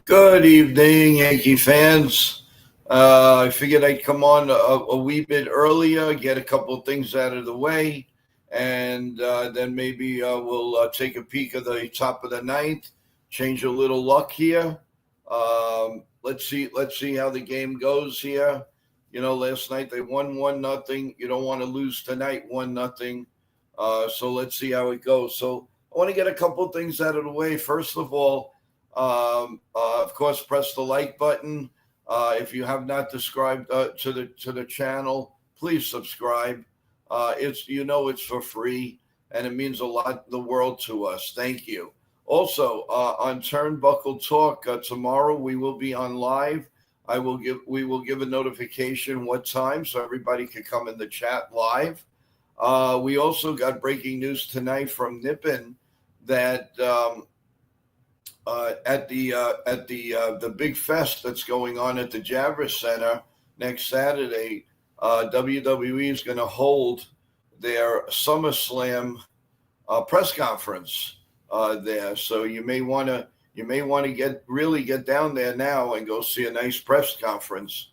Good evening, Yankee fans. I figured I'd come on a wee bit earlier, get a couple of things out of the way, and then maybe we'll take a peek at the top of the ninth, change a little luck here. Let's see how the game goes here. You know, last night they won 1-0. You don't want to lose tonight 1-0. So let's see how it goes. So I want to get a couple of things out of the way. First of all, of course, press the like button. If you have not subscribed to the channel, please subscribe. It's for free, and it means a lot, the world to us. Thank you. Also, on Turnbuckle Talk tomorrow, we will be on live. We will give a notification what time so everybody can come in the chat live. We also got breaking news tonight from Nippon that at the big fest that's going on at the Javits Center next Saturday, WWE is going to hold their SummerSlam press conference there. So you may want to get down there now and go see a nice press conference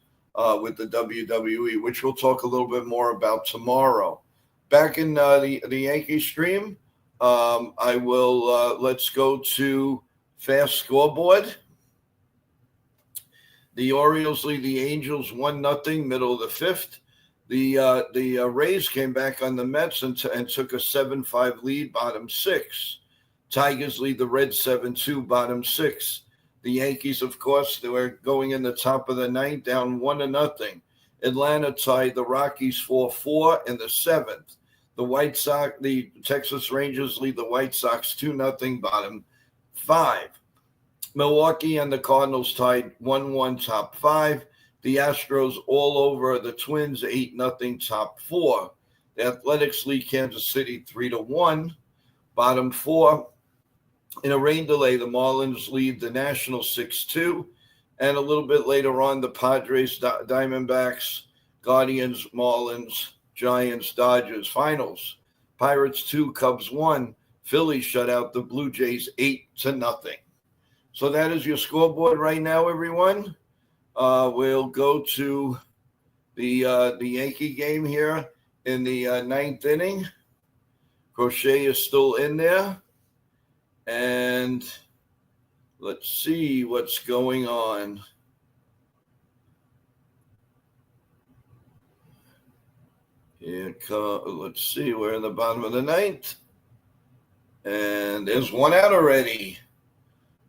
with the WWE, which we'll talk a little bit more about tomorrow. Back in the Yankee stream, I will let's go to fast scoreboard. The Orioles lead the Angels 1-0, middle of the fifth. The Rays came back on the Mets and took a 7-5 lead, bottom six. Tigers lead the Reds 7-2, bottom six. The Yankees, of course, they were going in the top of the ninth, down 1-0. Atlanta tied the Rockies 4-4 in the seventh. The Texas Rangers lead the White Sox 2-0, bottom five. Milwaukee and the Cardinals tied 1-1, top five. The Astros all over the Twins 8-0, top four. The Athletics lead Kansas City 3-1, bottom four. In a rain delay, the Marlins lead the Nationals 6-2. And a little bit later on, the Padres, Diamondbacks, Guardians, Marlins, Giants, Dodgers. Finals, Pirates 2, Cubs 1. Phillies shut out the Blue Jays 8-0. So that is your scoreboard right now, everyone. We'll go to the Yankee game here in the ninth inning. Crochet is still in there. And let's see what's going on. Let's see, we're in the bottom of the ninth. And there's one out already.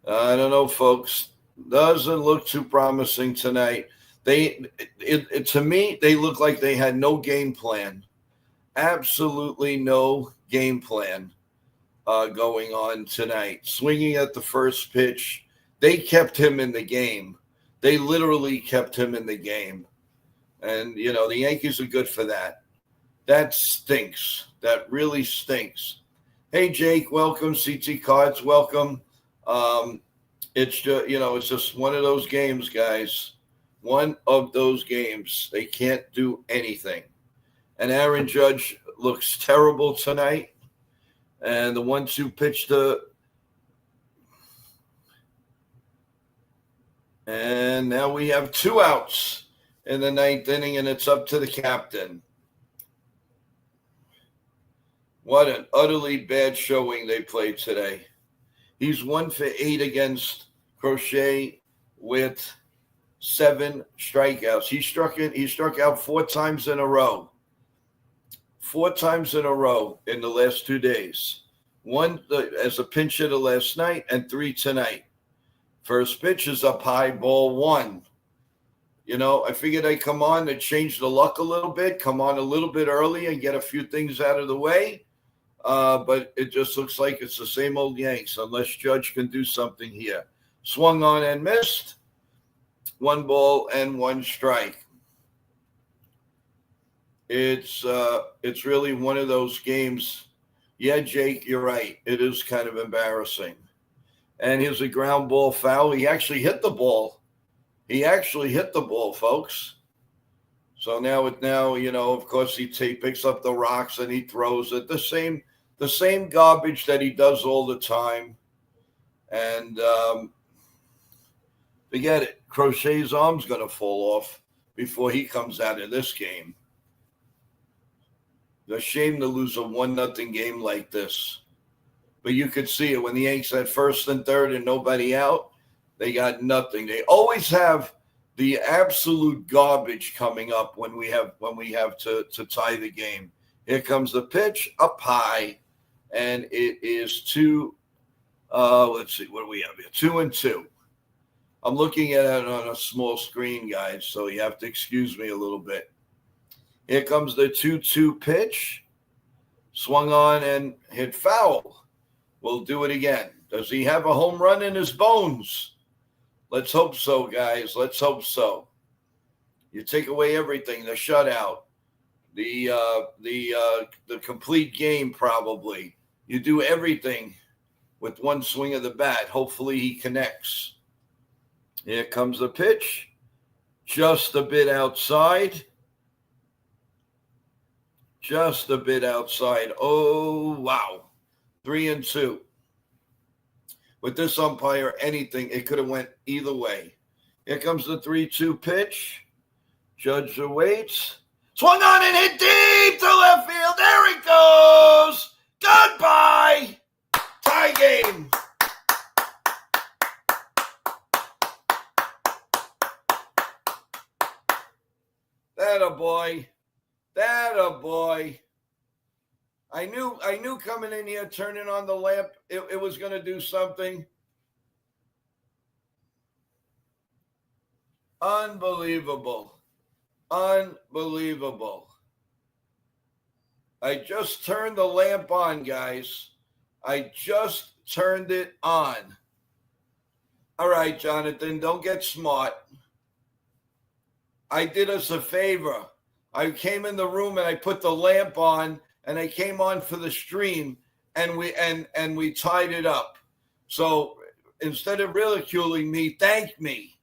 I don't know, folks. Doesn't look too promising tonight. To me, they look like they had no game plan. Absolutely no game plan going on tonight. Swinging at the first pitch. They kept him in the game. They literally kept him in the game. And, the Yankees are good for that. That stinks. That really stinks. Hey, Jake, welcome. CT Cards, welcome. It's just, it's just one of those games, guys. One of those games. They can't do anything. And Aaron Judge looks terrible tonight. And the 1-2 pitch and now we have two outs in the ninth inning, and it's up to the captain. What an utterly bad showing they played today. He's 1 for 8 against Crochet with 7 strikeouts. He struck out 4 times in a row. 4 times in a row in the last 2 days. 1 as a pinch hitter last night and 3 tonight. First pitch is up high, ball 1. I figured I'd come on to change the luck a little bit, come on a little bit early and get a few things out of the way. But it just looks like it's the same old Yanks unless Judge can do something here. Swung on and missed. 1 ball and 1 strike. It's really one of those games. Yeah, Jake, you're right. It is kind of embarrassing. And here's a ground ball foul. He actually hit the ball. Folks. So now, of course, he picks up the rocks and he throws it. The same garbage that he does all the time. And Forget it. Crochet's arm's going to fall off before he comes out of this game. It's a shame to lose a 1-0 game like this. But you could see it when the Yanks had first and third and nobody out. They got nothing. They always have the absolute garbage coming up when we have to tie the game. Here comes the pitch up high, and it is 2. Let's see, what do we have here? 2-2. I'm looking at it on a small screen, guys, so you have to excuse me a little bit. Here comes the 2-2 pitch. Swung on and hit foul. We'll do it again. Does he have a home run in his bones? Let's hope so, guys. Let's hope so. You take away everything, the shutout, the complete game probably. You do everything with one swing of the bat. Hopefully he connects. Here comes the pitch. Just a bit outside. Just a bit outside. Oh, wow. 3-2. With this umpire, anything, it could have went either way. Here comes the 3-2 pitch. Judge awaits. Swung on and hit deep to left field. There it goes. Goodbye. Tie game. That a boy. That a boy. I knew coming in here, turning on the lamp, it was going to do something. Unbelievable. Unbelievable. I just turned the lamp on, guys. I just turned it on. All right, Jonathan, don't get smart. I did us a favor. I came in the room and I put the lamp on and I came on for the stream and we tied it up. So instead of ridiculing me, thank me.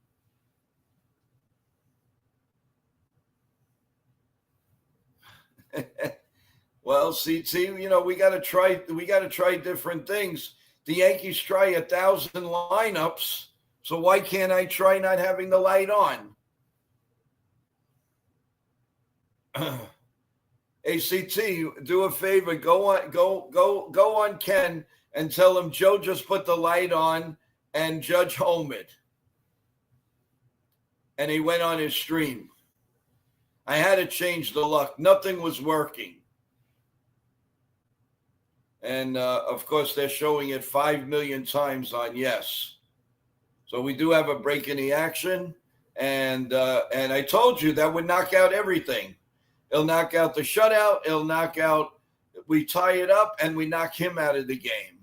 Well, see, you know, we got to try different things. The Yankees try 1,000 lineups, so why can't I try not having the light on? ACT, do a favor, go on Ken and tell him Joe just put the light on and Judge homered. And he went on his stream. I had to change the luck. Nothing was working. And, of course, they're showing it 5 million times on yes. So we do have a break in the action. And I told you that would knock out everything. It'll knock out the shutout. It'll knock out – we tie it up, and we knock him out of the game.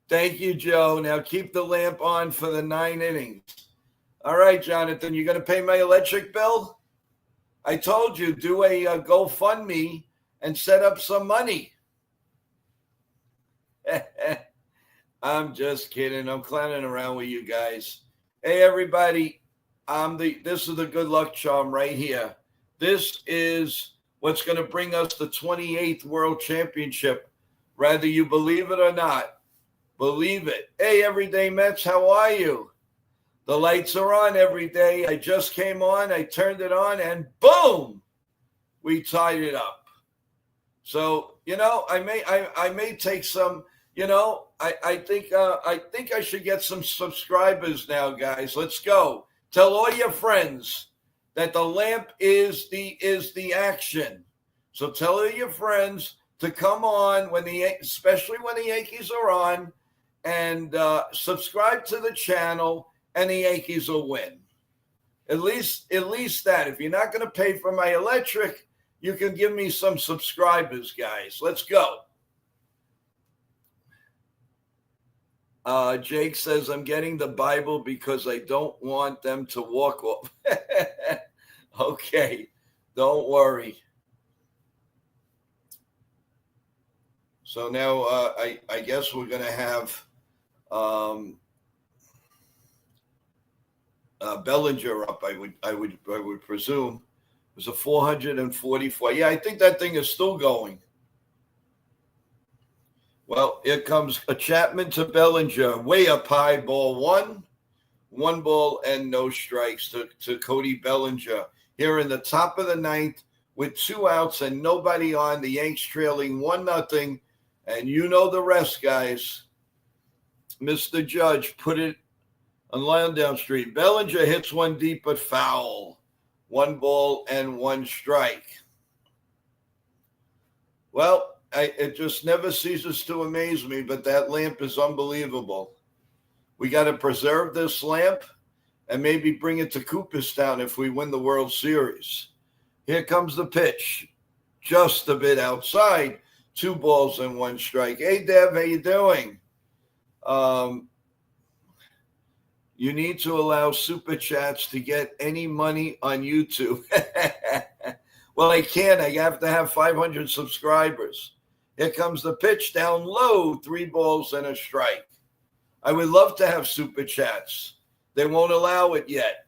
Thank you, Joe. Now keep the lamp on for the 9 innings. All right, Jonathan, you going to pay my electric bill? I told you, do a GoFundMe and set up some money. I'm just kidding. I'm clowning around with you guys. Hey, everybody. This is the good luck charm right here. This is what's going to bring us the 28th World Championship. Whether you believe it or not, believe it. Hey, Everyday Mets, how are you? The lights are on every day. I just came on. I turned it on, and boom, we tied it up. So, you know, I may take some. You know, I think I should get some subscribers now, guys. Let's go. Tell all your friends that the lamp is the action. So tell all your friends to come on especially when the Yankees are on, and subscribe to the channel, and the Yankees will win. At least that. If you're not going to pay for my electric, you can give me some subscribers, guys. Let's go. Jake says, I'm getting the Bible because I don't want them to walk off. Okay, don't worry. So now I guess we're going to have Bellinger up, I would presume. It was a 444. Yeah, I think that thing is still going. Well, here comes a Chapman to Bellinger. Way up high, ball one. 1 ball and no strikes to Cody Bellinger. Here in the top of the ninth with 2 outs and nobody on. The Yanks trailing 1-0. And you know the rest, guys. Mr. Judge put it on Lansdowne Street. Bellinger hits one deep but foul. 1 ball and 1 strike. Well, it just never ceases to amaze me, but that lamp is unbelievable. We got to preserve this lamp and maybe bring it to Cooperstown if we win the World Series. Here comes the pitch. Just a bit outside. 2 balls and 1 strike. Hey, Dev, how you doing? You need to allow Super Chats to get any money on YouTube. Well, I can't. I have to have 500 subscribers. Here comes the pitch down low. 3 balls and a strike. I would love to have Super Chats. They won't allow it yet.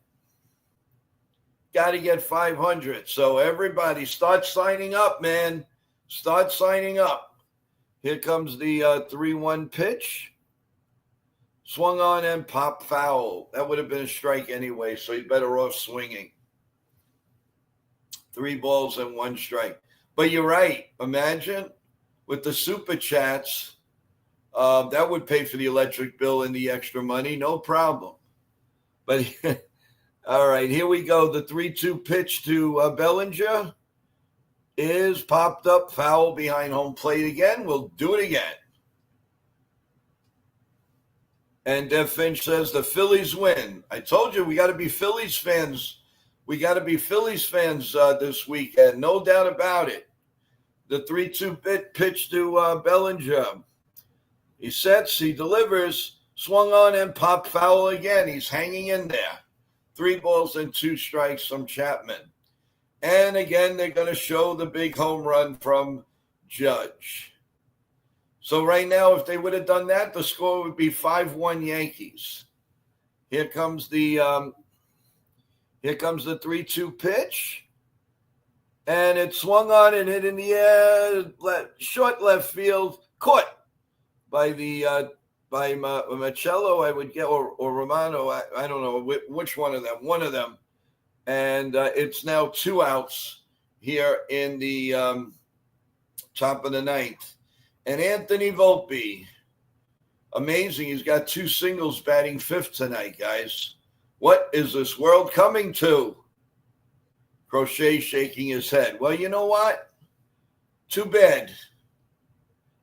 Got to get 500. So everybody start signing up, man. Start signing up. Here comes the 3-1 pitch. Swung on and popped foul. That would have been a strike anyway, so you're better off swinging. 3 balls and 1 strike. But you're right. Imagine with the Super Chats, that would pay for the electric bill and the extra money. No problem. But all right, here we go. The 3-2 pitch to Bellinger is popped up, foul behind home plate again. We'll do it again. And Dev Finch says the Phillies win. I told you we got to be Phillies fans. We got to be Phillies fans this weekend. No doubt about it. The 3-2 pitch to Bellinger. He sets, he delivers, swung on and popped foul again. He's hanging in there. 3 balls and 2 strikes from Chapman. And again, they're going to show the big home run from Judge. So right now, if they would have done that, the score would be 5-1 Yankees. Here comes the 3-2 pitch. And it swung on and hit in the air, short left field, caught by by Machello, I would get, or Romano, I don't know which one of them. And it's now 2 outs here in the top of the ninth. And Anthony Volpe, amazing. He's got 2 singles batting 5th tonight, guys. What is this world coming to? Crochet shaking his head. Well, you know what? Too bad.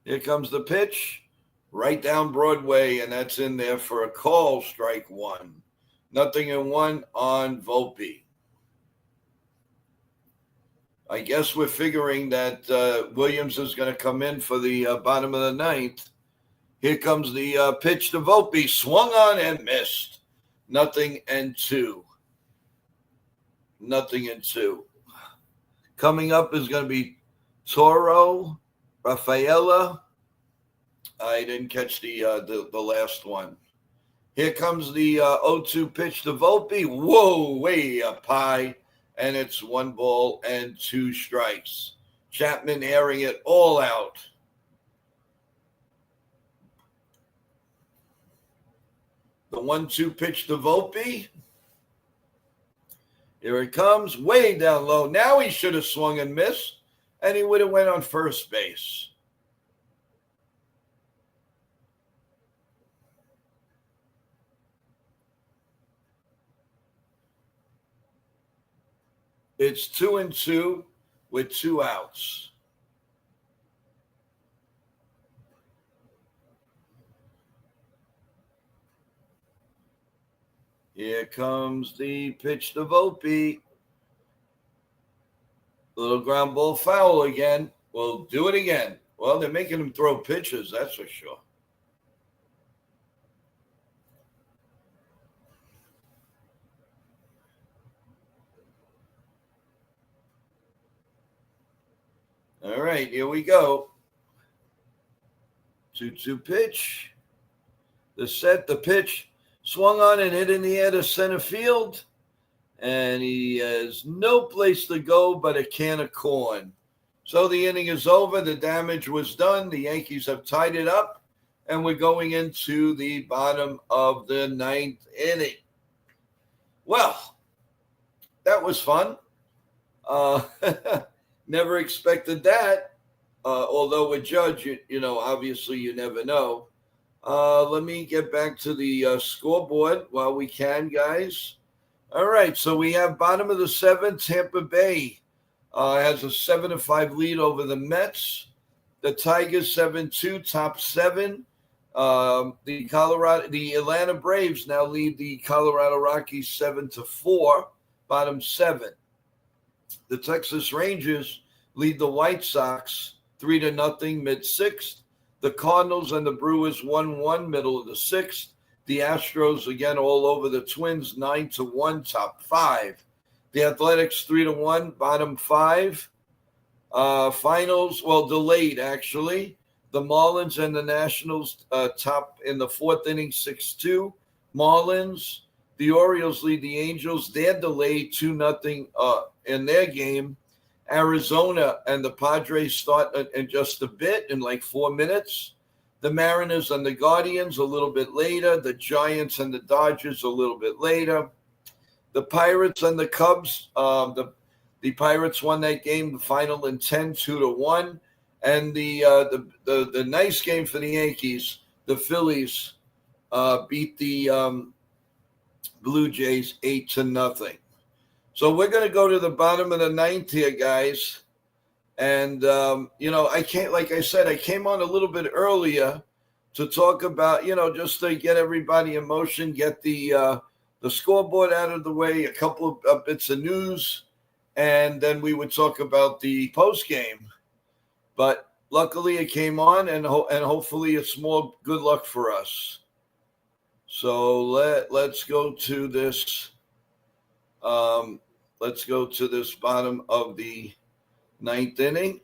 Here comes the pitch. Right down Broadway, and that's in there for a call, strike 1. 0-1 on Volpe. I guess we're figuring that Williams is going to come in for the bottom of the ninth. Here comes the pitch to Volpe. Swung on and missed. 0-2. 0-2. Coming up is going to be Toro, Rafaela. I didn't catch the last one. Here comes the 0-2 pitch to Volpe. Whoa, way up high. And it's 1 ball and 2 strikes. Chapman airing it all out. The 1-2 pitch to Volpe. Here it comes, way down low. Now he should have swung and missed, and he would have went on first base. It's 2-2 with 2 outs. Here comes the pitch to Volpe. Little ground ball foul again. We'll do it again. Well, they're making him throw pitches, that's for sure. All right, here we go. 2-2 pitch. The set, the pitch, swung on and hit in the air to center field. And he has no place to go but a can of corn. So the inning is over. The damage was done. The Yankees have tied it up, and we're going into the bottom of the ninth inning. Well, that was fun. Never expected that. Although with Judge, obviously you never know. Let me get back to the scoreboard while we can, guys. All right, so we have bottom of the seventh. Tampa Bay has a 7-5 lead over the Mets. The Tigers 7-2, top seven. The Atlanta Braves now lead the Colorado Rockies 7-4, bottom seven. The Texas Rangers lead the White Sox 3-0, mid sixth. The Cardinals and the Brewers 1-1, middle of the sixth. The Astros again all over the Twins 9-1, top five. The Athletics 3-1, bottom five. Finals, well, delayed actually. The Marlins and the Nationals top in the fourth inning 6-2. Marlins. The Orioles lead the Angels. They're delayed 2-0 in their game. Arizona and the Padres start in just a bit, in like 4 minutes. The Mariners and the Guardians a little bit later. The Giants and the Dodgers a little bit later. The Pirates and the Cubs. The Pirates won that game, the final in 10, 2-1. And the nice game for the Yankees, the Phillies beat the Blue Jays 8-0. So we're going to go to the bottom of the ninth here, guys. And, I can't, like I said, I came on a little bit earlier to talk about, just to get everybody in motion, get the scoreboard out of the way, a couple of bits of news, and then we would talk about the post game. But luckily it came on, and hopefully it's more good luck for us. So let's go to this. Let's go to this bottom of the ninth inning.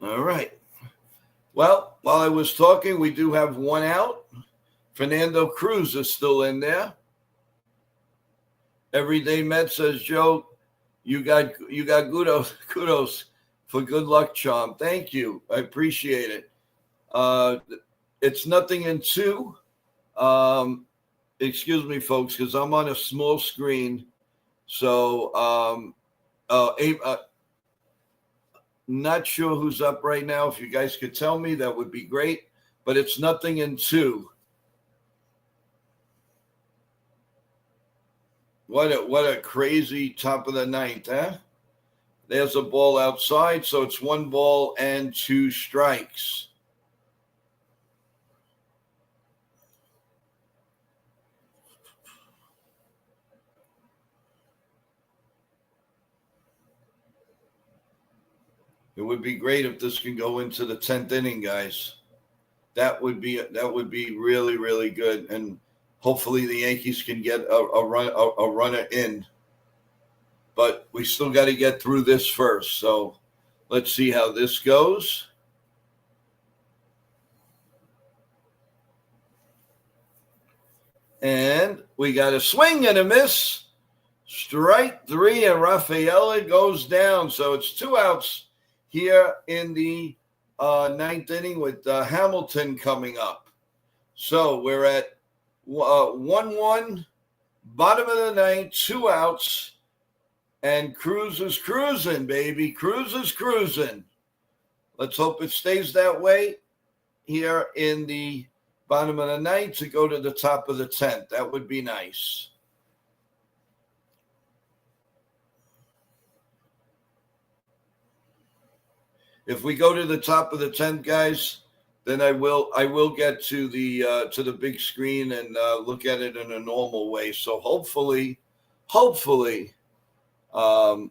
All right. Well, while I was talking, we do have one out. Fernando Cruz is still in there. Everyday Met says, Joe, you got kudos for good luck charm. Thank you. I appreciate it. It's 0-2. Excuse me, folks, because I'm on a small screen. So not sure who's up right now. If you guys could tell me, that would be great. But it's 0-2. What a crazy top of the ninth, huh? There's a ball outside, so it's 1 ball and 2 strikes. It would be great if this can go into the 10th inning, guys. That would be really, really good, and hopefully the Yankees can get a runner in. But we still got to get through this first. So let's see how this goes. And we got a swing and a miss. Strike 3, and Rafaela goes down. So it's 2 outs here in the ninth inning with Hamilton coming up. So we're at 1-1, bottom of the ninth, 2 outs, and Cruz is cruising, baby. Cruz is cruising. Let's hope it stays that way here in the bottom of the ninth to go to the top of the 10th. That would be nice. If we go to the top of the 10th, guys, then I will get to the big screen and look at it in a normal way. So hopefully,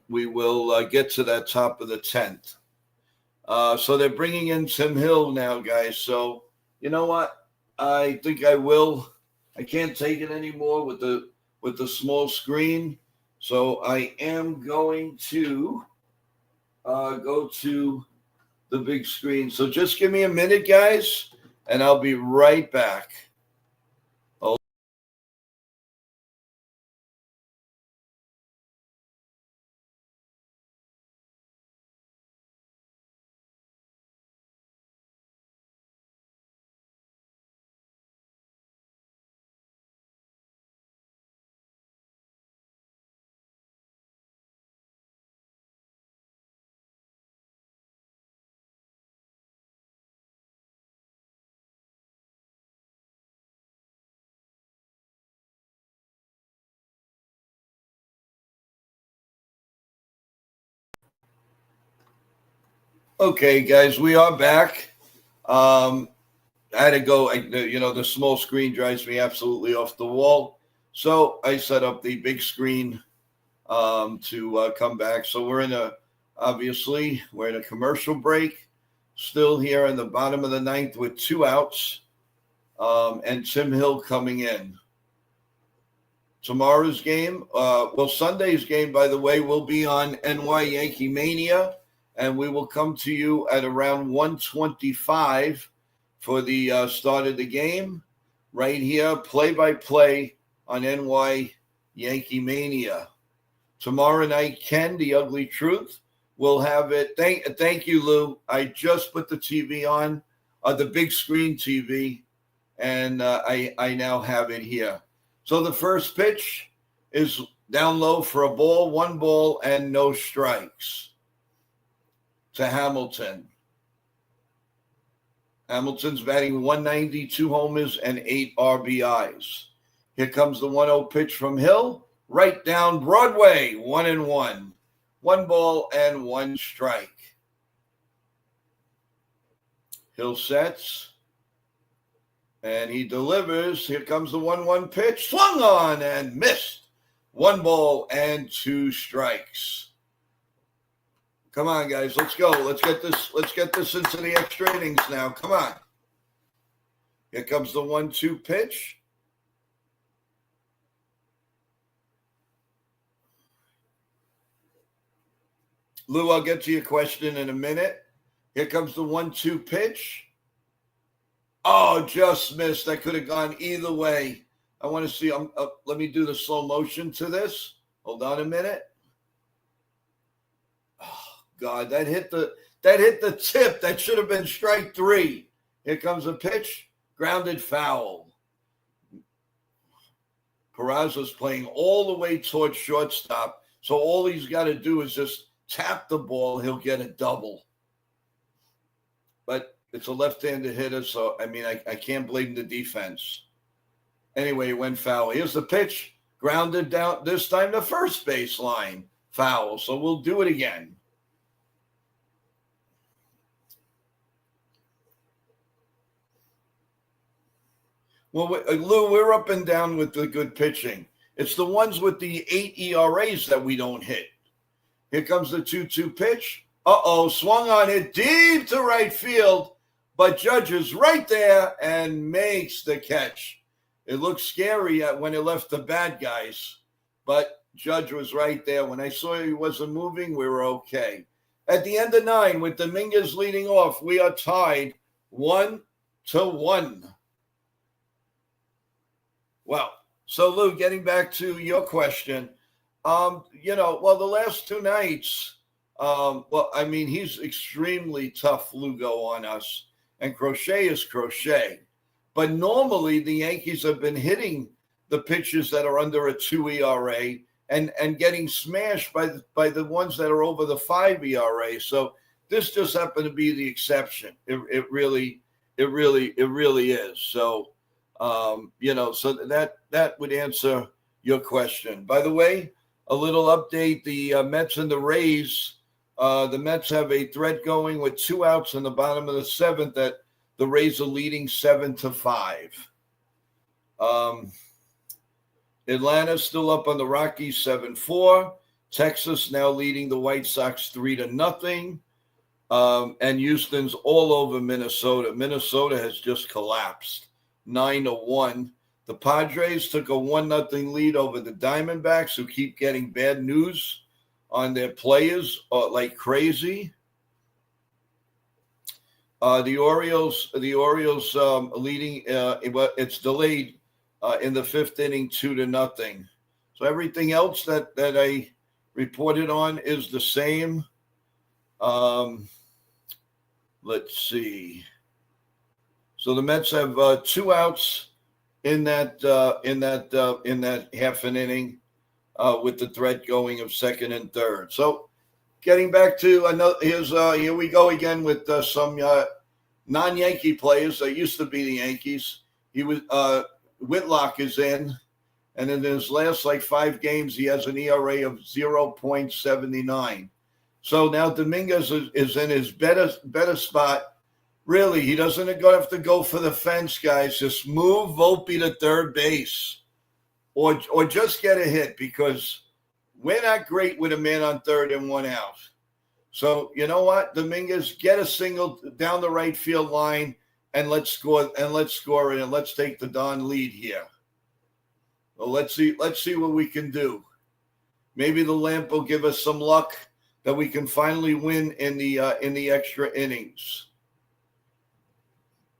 we will get to that top of the 10th. So they're bringing in Tim Hill now, guys. So you know what? I think I will. I can't take it anymore with the small screen. So I am going to go to the big screen. So just give me a minute, guys, and I'll be right back. Okay, guys, we are back. I had to go. The small screen drives me absolutely off the wall. So I set up the big screen to come back. So we're in a commercial break. Still here in the bottom of the ninth with 2 outs, and Tim Hill coming in. Tomorrow's game, Sunday's game, by the way, will be on NY Yankee Mania, and we will come to you at around 1:25 for the start of the game. Right here, play-by-play on NY Yankee Mania. Tomorrow night, Ken, the Ugly Truth, will have it. Thank you, Lou. I just put the TV on, the big screen TV, and I now have it here. So the first pitch is down low for a ball, 1 ball, and no strikes to Hamilton. Hamilton's batting 190, 2 homers, and 8 RBIs. Here comes the 1-0 pitch from Hill. Right down Broadway, 1-1. 1 ball and 1 strike. Hill sets. And he delivers. Here comes the 1-1 pitch. Swung on and missed. 1 ball and 2 strikes. Come on, guys. Let's go. Let's get this into the extra innings now. Come on. Here comes the 1-2 pitch. Lou, I'll get to your question in a minute. Here comes the 1-2 pitch. Oh, just missed. That could have gone either way. I want to see. Let me do the slow motion to this. Hold on a minute. Oh God, that hit the tip. That should have been strike 3. Here comes a pitch. Grounded foul. Peraza's playing all the way towards shortstop. So all he's got to do is just tap the ball. He'll get a double. But it's a left-handed hitter, so, I can't blame the defense. Anyway, it went foul. Here's the pitch. Grounded down, this time the first base line. Foul, so we'll do it again. Well, Lou, we're up and down with the good pitching. It's the ones with the 8 ERAs that we don't hit. Here comes the 2-2 pitch. Swung on it deep to right field. But Judge is right there and makes the catch. It looked scary when he left the bad guys, but Judge was right there. When I saw he wasn't moving, we were okay. At the end of 9, with Dominguez leading off, we are tied 1-1. Well, so Lou, getting back to your question, the last 2 nights, he's extremely tough, Lugo, on us. And Crochet is Crochet. But normally the Yankees have been hitting the pitchers that are under a 2 ERA and getting smashed by the ones that are over the 5 ERA. So this just happened to be the exception. It really is. So, so that would answer your question. By the way, a little update, the Mets and the Rays. The Mets have a threat going with 2 outs in the bottom of the 7th that the Rays are leading 7-5. Atlanta's still up on the Rockies 7-4. Texas now leading the White Sox 3-0. And Houston's all over Minnesota. Minnesota has just collapsed 9-1. The Padres took a 1-0 lead over the Diamondbacks, who keep getting bad news on their players like crazy. The Orioles leading. It's delayed in the 5th inning, 2-0. So everything else that I reported on is the same. Let's see. So the Mets have 2 outs in that half an inning. With the threat going of 2nd and 3rd. So getting back to another, here we go again with some non-Yankee players that used to be the Yankees. Whitlock is in, and in his last 5 games, he has an ERA of 0.79. So now Dominguez is in his better spot. Really, he doesn't have to go for the fence, guys. Just move Volpe to third base or just get a hit because we're not great with a man on third and one out. So you know what, Dominguez, get a single down the right field line and let's score it and let's take the Don lead here. Well, let's see what we can do. Maybe the lamp will give us some luck that we can finally win in the extra innings.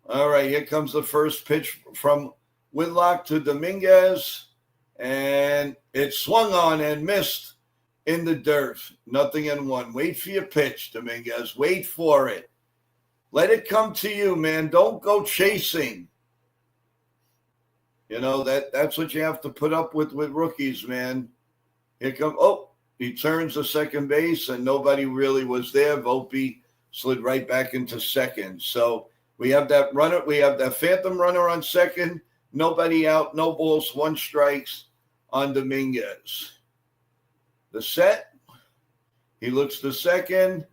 All right, here comes the first pitch from Whitlock to Dominguez, and it swung on and missed in the dirt. 0-1. Wait for your pitch, Dominguez. Wait for it. Let it come to you, man. Don't go chasing. You know, that's what you have to put up with rookies, man. Here comes, he turns to second base, and nobody really was there. Volpe slid right back into second. So we have that runner. We have that phantom runner on second. Nobody out. No balls. 1 strikes on Dominguez. The set. He looks to second,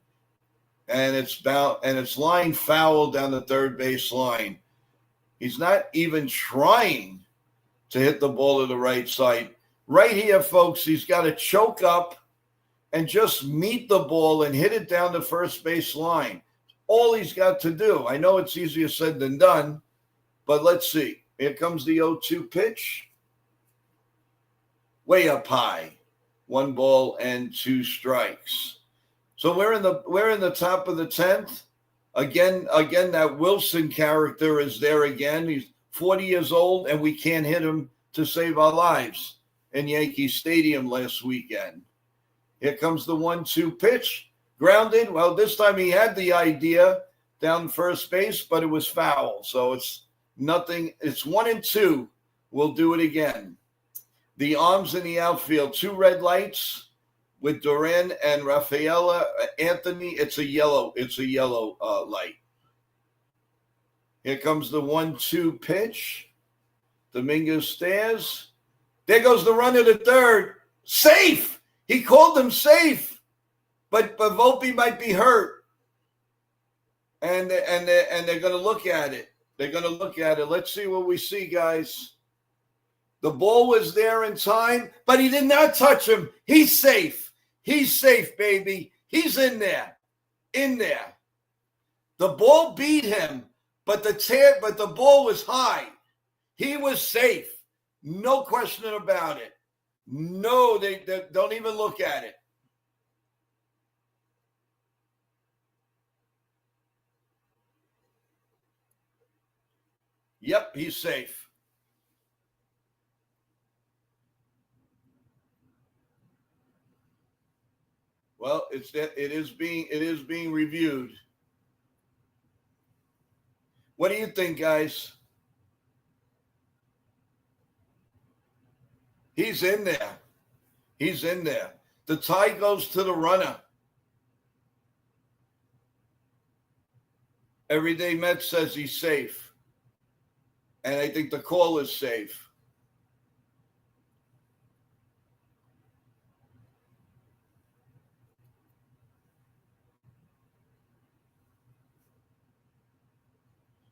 and it's line foul down the third base line. He's not even trying to hit the ball to the right side. Right here, folks, he's got to choke up and just meet the ball and hit it down the first base line. All he's got to do. I know it's easier said than done, but let's see. Here comes the 0-2 pitch. Way up high. 1 ball and 2 strikes. So we're in the top of the 10th. Again, that Wilson character is there again. He's 40 years old, and we can't hit him to save our lives in Yankee Stadium last weekend. Here comes the 1-2 pitch. Grounded. Well, this time he had the idea down first base, but it was foul. So it's nothing. It's 1-2. We'll do it again. The arms in the outfield, 2 red lights with Duran and Rafaela Anthony. It's a yellow light. Here comes the 1-2 pitch. Dominguez stares. There goes the runner to third. Safe. He called him safe, but Volpe might be hurt, and they're going to look at it. They're going to look at it. Let's see what we see, guys. The ball was there in time, but he did not touch him. He's safe. He's safe, baby. He's in there. In there. The ball beat him, but the ball was high. He was safe. No question about it. No, they don't even look at it. Yep, he's safe. Well, it is being reviewed. What do you think, guys? He's in there. He's in there. The tie goes to the runner. Everyday Mets says he's safe. And I think the call is safe.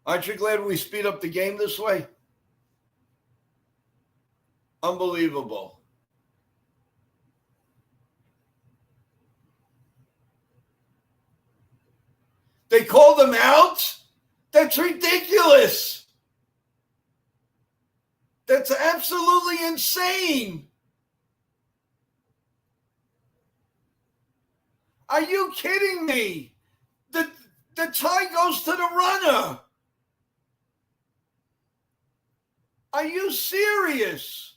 Aren't you glad we speed up the game this way? Unbelievable. They called him out? That's ridiculous. That's absolutely insane. Are you kidding me? The tie goes to the runner. Are you serious?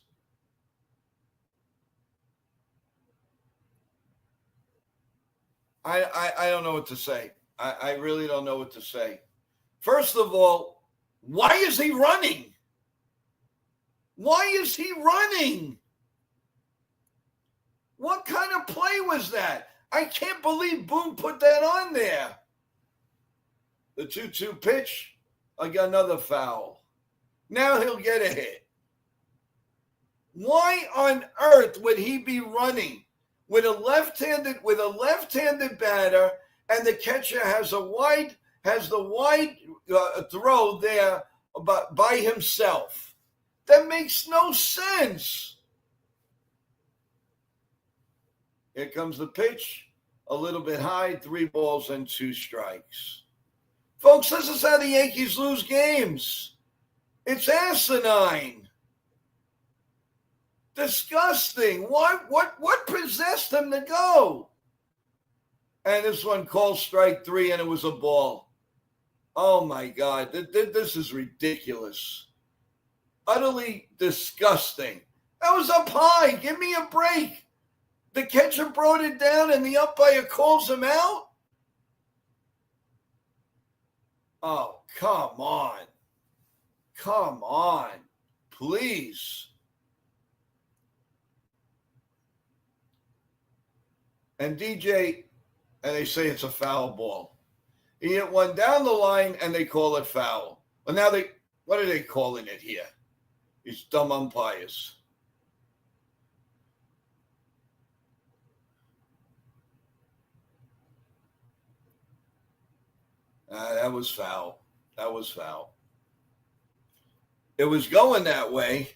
I don't know what to say. I really don't know what to say. First of all, why is he running? Why is he running? What kind of play was that? I can't believe Boone put that on there. The 2-2 pitch, I got another foul. Now he'll get a hit. Why on earth would he be running? with a left-handed batter, and the catcher has the wide throw there by himself. That makes no sense. Here comes the pitch, a little bit high, 3 balls and 2 strikes. Folks, this is how the Yankees lose games. It's asinine. Disgusting. What possessed him to go? And this one called strike 3, and it was a ball. Oh, my God. This is ridiculous. Utterly disgusting. That was up high. Give me a break. The catcher brought it down, and the umpire calls him out? Oh, come on. Come on. Please. And DJ, and they say it's a foul ball. He hit one down the line, and they call it foul. Well, now what are they calling it here? These dumb umpires. That was foul. That was foul. It was going that way.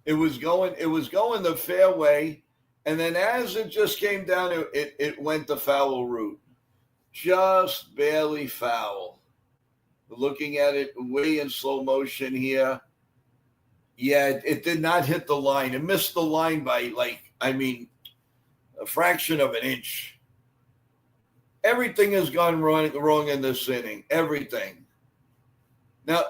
It was going the fair way. And then as it just came down, it went the foul route. Just barely foul. Looking at it way in slow motion here. Yeah, it did not hit the line. It missed the line by a fraction of an inch. Everything has gone wrong in this inning. Everything. Now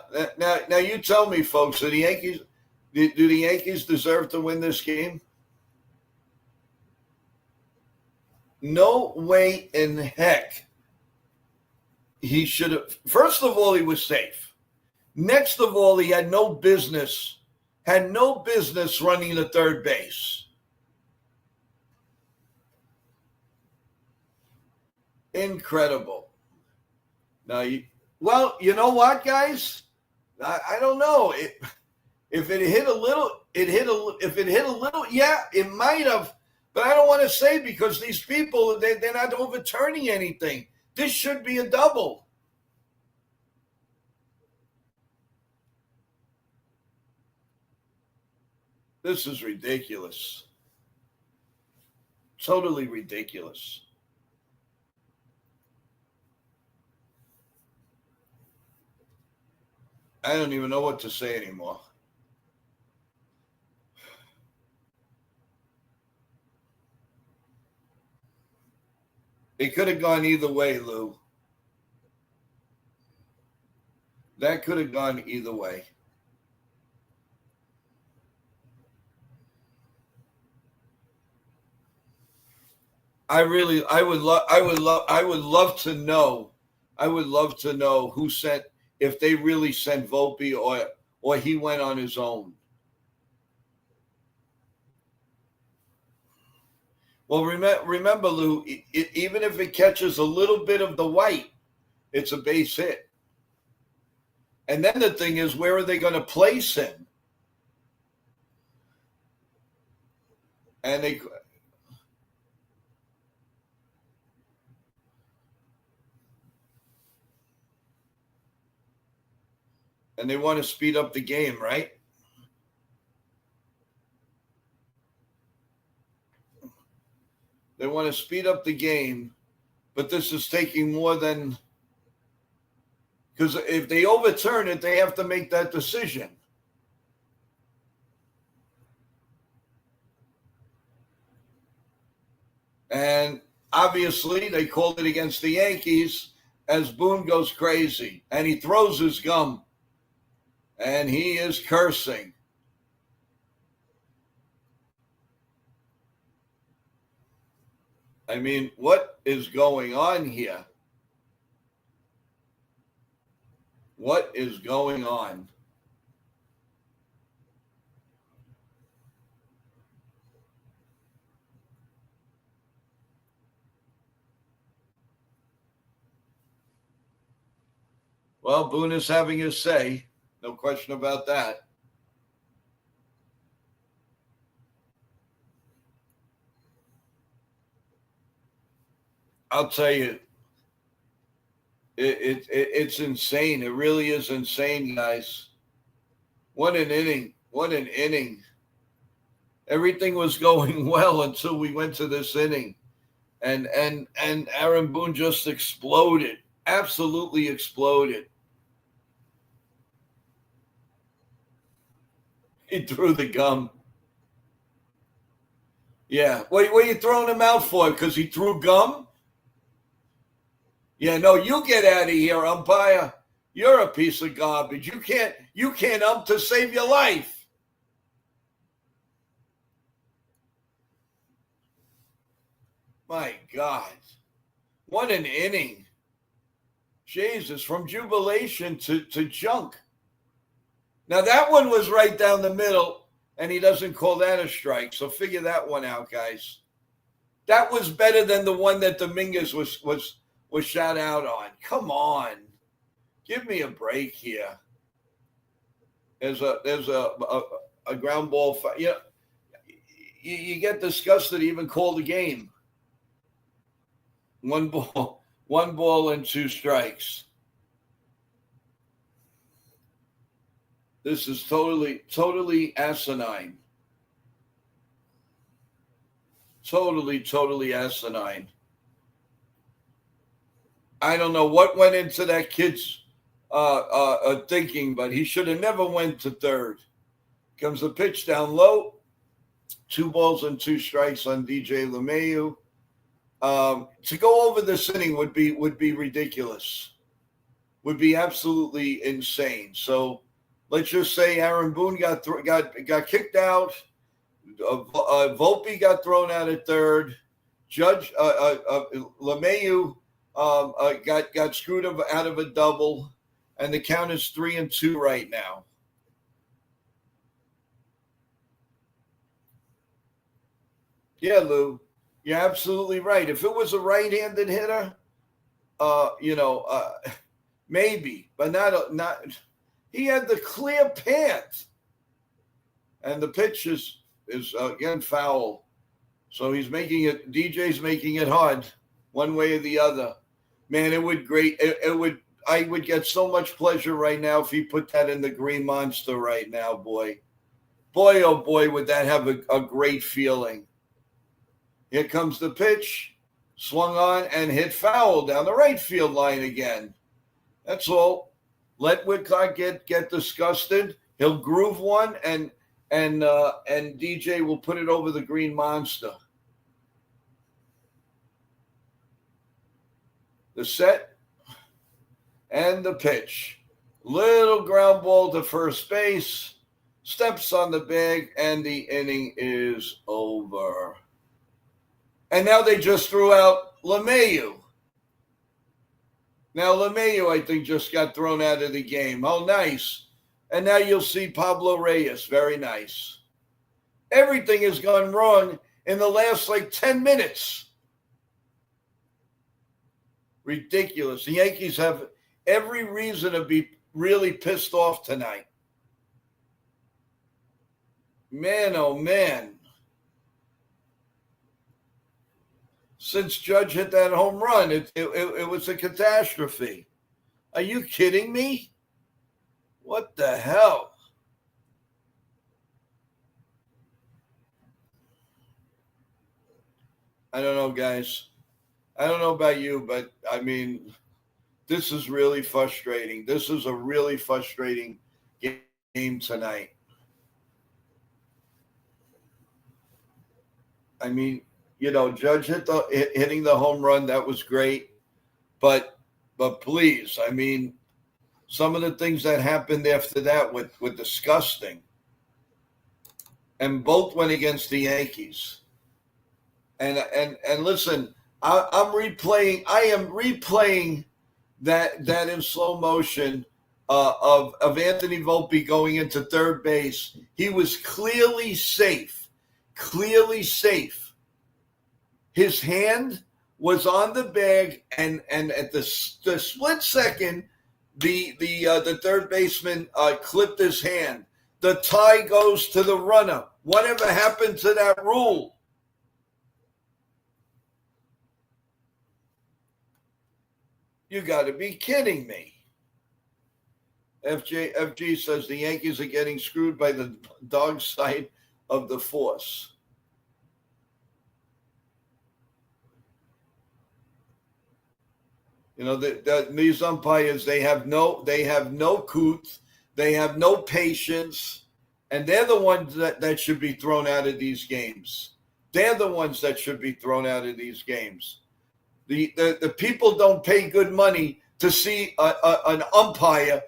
you tell me, folks, do the Yankees deserve to win this game? No way in heck. He should have. First of all, he was safe. Next of all, he had no business running to third base. Incredible. Now, you know what, guys? I don't know. If it hit a little, yeah, it might have. But I don't want to say, because these people, they're not overturning anything. This should be a double. This is ridiculous. Totally ridiculous. I don't even know what to say anymore. It could have gone either way, Lou. That could have gone either way. I would love to know who sent, if they really sent Volpe or he went on his own. Well, remember, Lou, even if it catches a little bit of the white, it's a base hit. And then the thing is, where are they going to place him? And they want to speed up the game, right? They want to speed up the game, but this is taking more than, because if they overturn it, they have to make that decision. And obviously, they called it against the Yankees as Boone goes crazy, and he throws his gum, and he is cursing. I mean, what is going on here? What is going on? Well, Boone is having his say. No question about that. I'll tell you, it's insane. It really is insane, guys. What an inning! What an inning! Everything was going well until we went to this inning, and Aaron Boone just exploded, absolutely exploded. He threw the gum. Yeah, what are you throwing him out for? Because he threw gum? Yeah, no, you get out of here, umpire. You're a piece of garbage. You can't ump to save your life. My God. What an inning. Jesus, from jubilation to junk. Now that one was right down the middle, and he doesn't call that a strike. So figure that one out, guys. That was better than the one that Dominguez was shot out on. Come on. Give me a break here. There's a ground ball. You get disgusted to even call the game. One ball and 2 strikes. This is totally asinine. Totally asinine. I don't know what went into that kid's thinking, but he should have never went to third. Comes the pitch down low. 2 balls and 2 strikes on DJ LeMahieu. To go over this inning would be ridiculous. Would be absolutely insane. So let's just say Aaron Boone got kicked out. Volpe got thrown out at third. Judge LeMahieu got screwed out of a double, and the count is 3-2 right now. Yeah, Lou, you're absolutely right. If it was a right-handed hitter, maybe, but not. He had the clear path, and the pitch is again foul. So he's making it. DJ's making it hard, one way or the other. Man, it would great. It would. I would get so much pleasure right now if he put that in the Green Monster right now, boy. Oh boy, would that have a great feeling. Here comes the pitch, swung on and hit foul down the right field line again. That's all. Let Whitlock get disgusted. He'll groove one, and DJ will put it over the Green Monster. The set and the pitch. Little ground ball to first base. Steps on the bag, and the inning is over. And now they just threw out LeMahieu. Now LeMahieu, I think, just got thrown out of the game. Oh, nice. And now you'll see Pablo Reyes. Very nice. Everything has gone wrong in the last, 10 minutes. Ridiculous. The Yankees have every reason to be really pissed off tonight. Man, oh, man. Since Judge hit that home run, it was a catastrophe. Are you kidding me? What the hell? I don't know, guys. I don't know about you, but I mean, this is really frustrating. This is a really frustrating game tonight. I mean, Judge hitting the home run, that was great. But please, I mean, some of the things that happened after that were disgusting. And both went against the Yankees. And listen, I am replaying that in slow motion of Anthony Volpe going into third base. He was clearly safe. His hand was on the bag, and at the split second, the third baseman clipped his hand. The tie goes to the runner. Whatever happened to that rule? You got to be kidding me. FG says the Yankees are getting screwed by the dog side of the force. You know, these umpires, they have no couth, they have no patience, and they're the ones that should be thrown out of these games. They're the ones that should be thrown out of these games. The people don't pay good money to see an umpire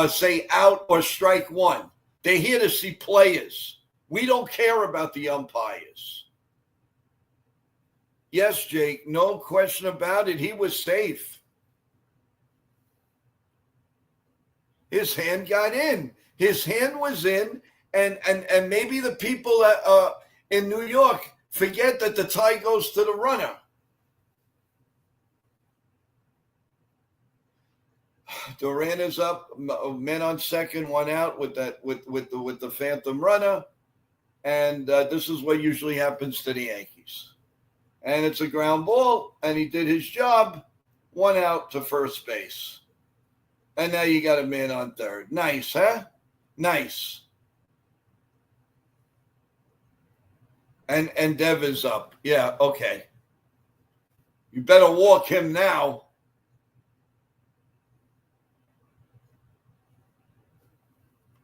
say out or strike one. They're here to see players. We don't care about the umpires. Yes, Jake, no question about it. He was safe. His hand got in. His hand was in, and maybe the people in New York forget that the tie goes to the runner. Duran is up, men on second, one out with the phantom runner, and this is what usually happens to the Yankees. And it's a ground ball, and he did his job, one out to first base. And now you got a man on third. Nice, huh? Nice. And Dev is up. Yeah, okay. You better walk him now.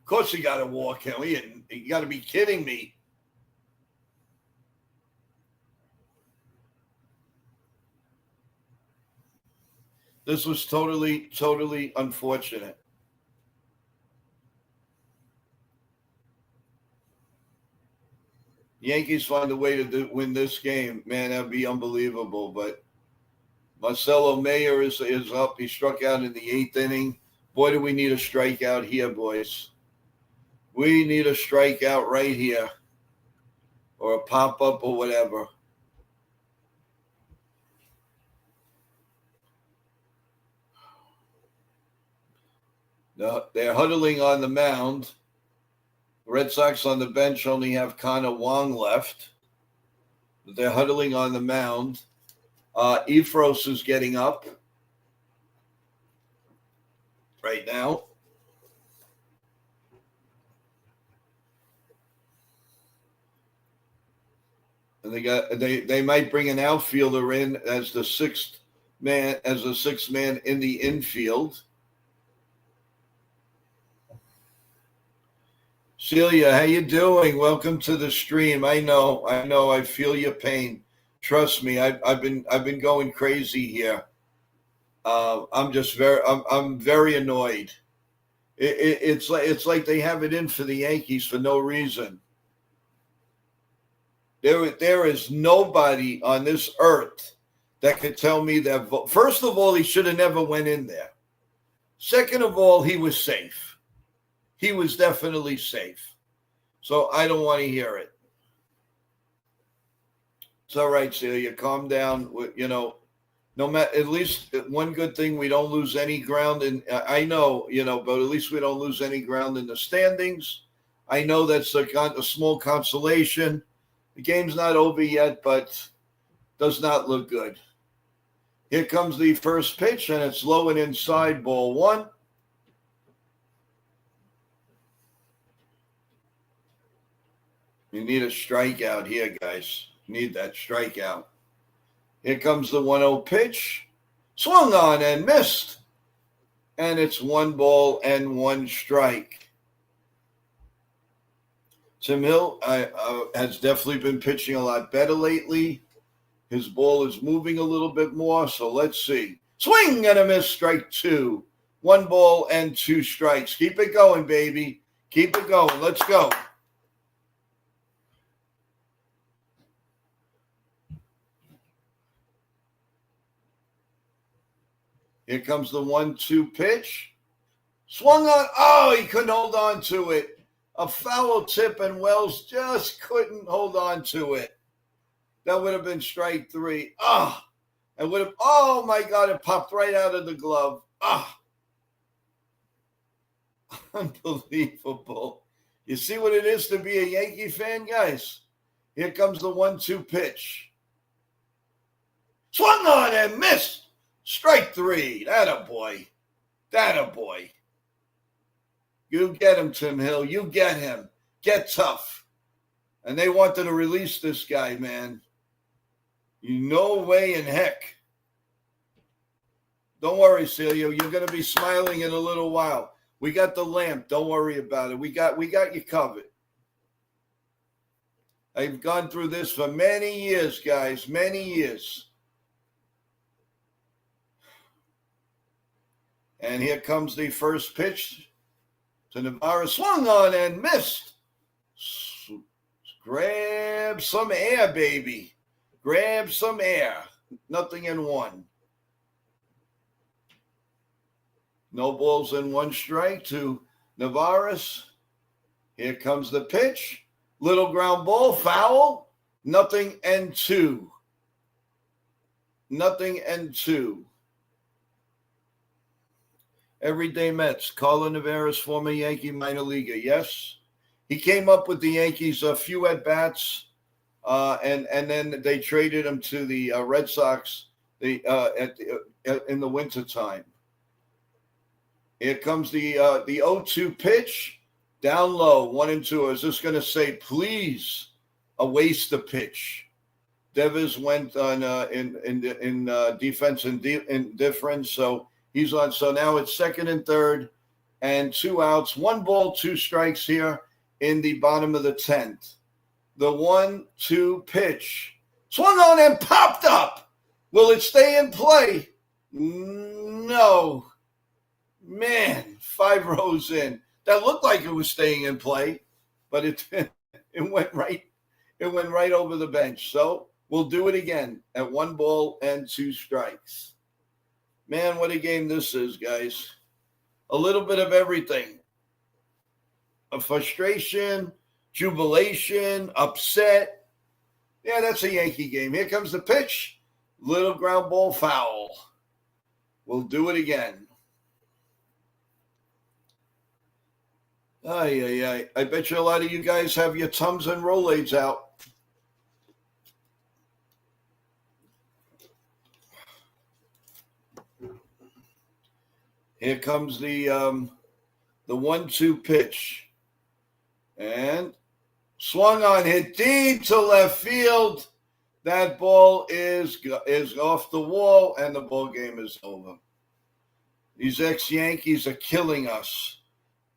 Of course you got to walk him. You got to be kidding me. This was totally, totally unfortunate. Yankees find a way to win this game. Man, that'd be unbelievable. But Marcelo Mayer is up. He struck out in the 8th inning. Boy, do we need a strikeout here, boys. We need a strikeout right here. Or a pop-up or whatever. No, they're huddling on the mound. The Red Sox on the bench only have Connor Wong left. They're huddling on the mound. Efros is getting up right now. And they might bring an outfielder in as the sixth man in the infield. Celia, how you doing? Welcome to the stream. I know. I feel your pain. Trust me, I've been going crazy here. I'm very annoyed. It's like they have it in for the Yankees for no reason. There is nobody on this earth that could tell me that. First of all, he should have never went in there. Second of all, he was safe. He was definitely safe. So I don't want to hear it. It's all right, Celia. Calm down. No matter, at least one good thing, we don't lose any ground. And I know, but at least we don't lose any ground in the standings. I know that's a small consolation. The game's not over yet, but does not look good. Here comes the first pitch, and it's low and inside, ball one. You need a strikeout here, guys. You need that strikeout. Here comes the 1-0 pitch. Swung on and missed. And it's 1 ball and 1 strike. Tim Hill has definitely been pitching a lot better lately. His ball is moving a little bit more, so let's see. Swing and a miss, strike 2. 1 ball and 2 strikes. Keep it going, baby. Keep it going. Let's go. Here comes the 1-2 pitch. Swung on. Oh, he couldn't hold on to it. A foul tip, and Wells just couldn't hold on to it. That would have been strike 3. Oh my God, it popped right out of the glove. Unbelievable. You see what it is to be a Yankee fan, guys? Here comes the 1-2 pitch. Swung on and missed. Strike three. That a boy. That a boy. You get him, Tim Hill. You get him. Get tough. And they wanted to release this guy, man. No way in heck. Don't worry, Celia. You're going to be smiling in a little while. We got the lamp. Don't worry about it. We got you covered. I've gone through this for many years, guys. Many years. And here comes the first pitch to Navarro. Swung on and missed. Grab some air, baby. Grab some air. Nothing in one. No balls and one strike to Navarez. Here comes the pitch. Little ground ball, foul. Nothing and two. Nothing and two. Everyday Mets. Carlos Navarez, former Yankee minor leaguer. Yes. He came up with the Yankees a few at-bats, and then they traded him to the Red Sox in the wintertime. Here comes the 0-2 pitch. Down low, 1-2. I was just going to say, please, waste the pitch. Devers went on in defense and indifference, so he's on. So now it's second and third, and 2 outs. 1 ball, 2 strikes here in the bottom of the 10th. The 1-2 pitch. Swung on and popped up. Will it stay in play? No. Man, 5 rows in. That looked like it was staying in play, but it went right over the bench. So we'll do it again at 1 ball and 2 strikes. Man, what a game this is, guys. A little bit of everything. A frustration, jubilation, upset. Yeah, that's a Yankee game. Here comes the pitch. Little ground ball foul. We'll do it again. I bet you a lot of you guys have your Tums and Rolaids out. Here comes the 1-2 pitch. And swung on, hit deep to left field. That ball is off the wall, and the ball game is over. These ex-Yankees are killing us.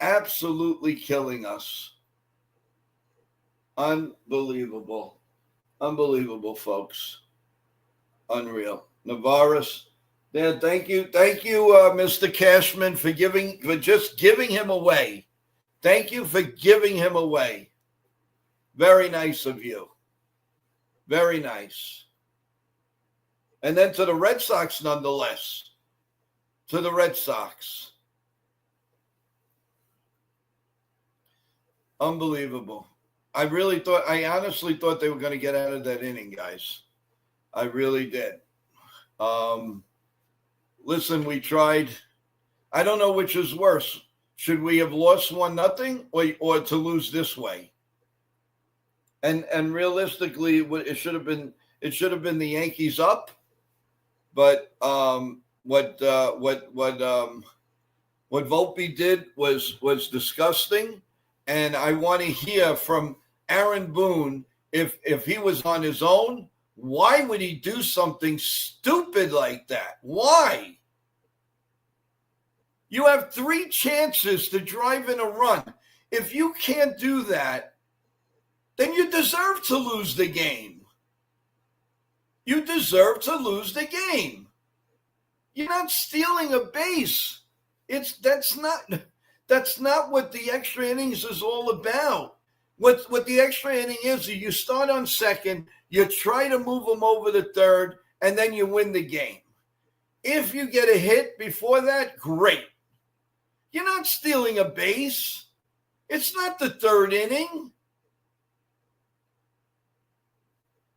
Absolutely killing us. Unbelievable. Unbelievable, folks. Unreal. Navarez. Yeah, thank you, Mr. Cashman, for just giving him away. Thank you for giving him away. Very nice of you. Very nice. And then to the Red Sox, nonetheless. To the Red Sox. Unbelievable. I honestly thought they were going to get out of that inning, guys. I really did. Listen, we tried. I don't know which is worse. Should we have lost 1-0 or to lose this way? And realistically, it should have been the Yankees up. But what Volpe did was disgusting. And I want to hear from Aaron Boone, if he was on his own, why would he do something stupid like that? Why? You have 3 chances to drive in a run. If you can't do that, then you deserve to lose the game. You deserve to lose the game. You're not stealing a base. That's not what the extra innings is all about. What the extra inning is you start on second, you try to move them over to third, and then you win the game. If you get a hit before that, great. You're not stealing a base. It's not the 3rd inning.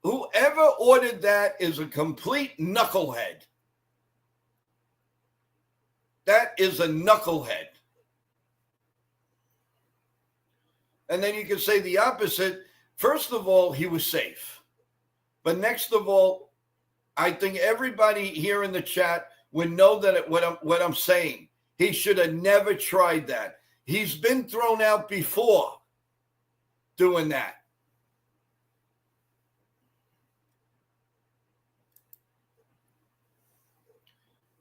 Whoever ordered that is a complete knucklehead. That is a knucklehead. And then you can say the opposite. First of all, he was safe. But next of all, I think everybody here in the chat would know that what I'm saying. He should have never tried that. He's been thrown out before doing that.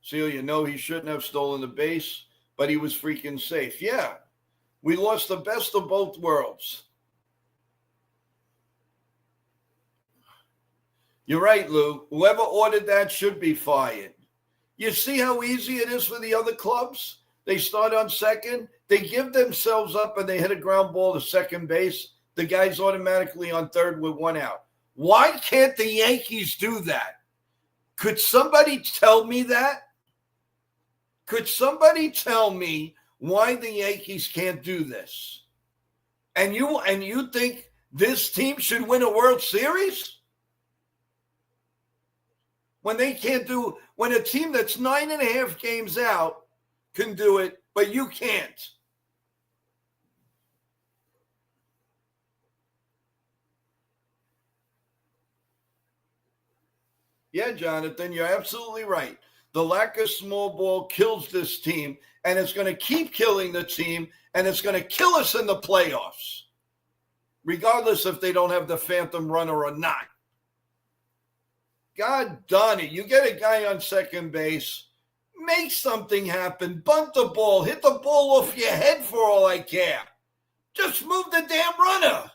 Celia, no, he shouldn't have stolen the base, but he was freaking safe. Yeah, we lost the best of both worlds. You're right, Lou. Whoever ordered that should be fired. You see how easy it is for the other clubs? They start on second. They give themselves up and they hit a ground ball to second base. The guy's automatically on third with one out. Why can't the Yankees do that? Could somebody tell me that? Could somebody tell me why the Yankees can't do this? And you think this team should win a World Series? When they can't do, when a team that's 9.5 games out can do it, but you can't. Yeah, Jonathan, you're absolutely right. The lack of small ball kills this team, and it's going to keep killing the team, and it's going to kill us in the playoffs, regardless if they don't have the phantom runner or not. God darn it. You get a guy on second base, make something happen, bunt the ball, hit the ball off your head for all I care. Just move the damn runner.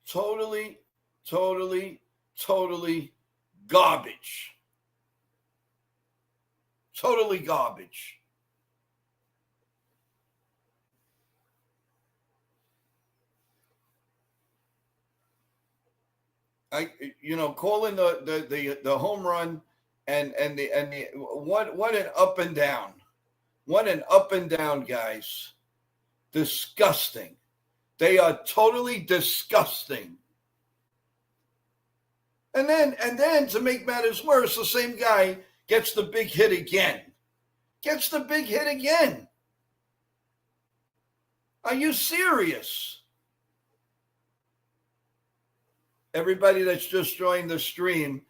Totally garbage. Totally garbage. Calling the home run and the what an up and down. What an up and down, guys. Disgusting. They are totally disgusting. And then to make matters worse, the same guy gets the big hit again. Are you serious? Everybody that's just joined the stream,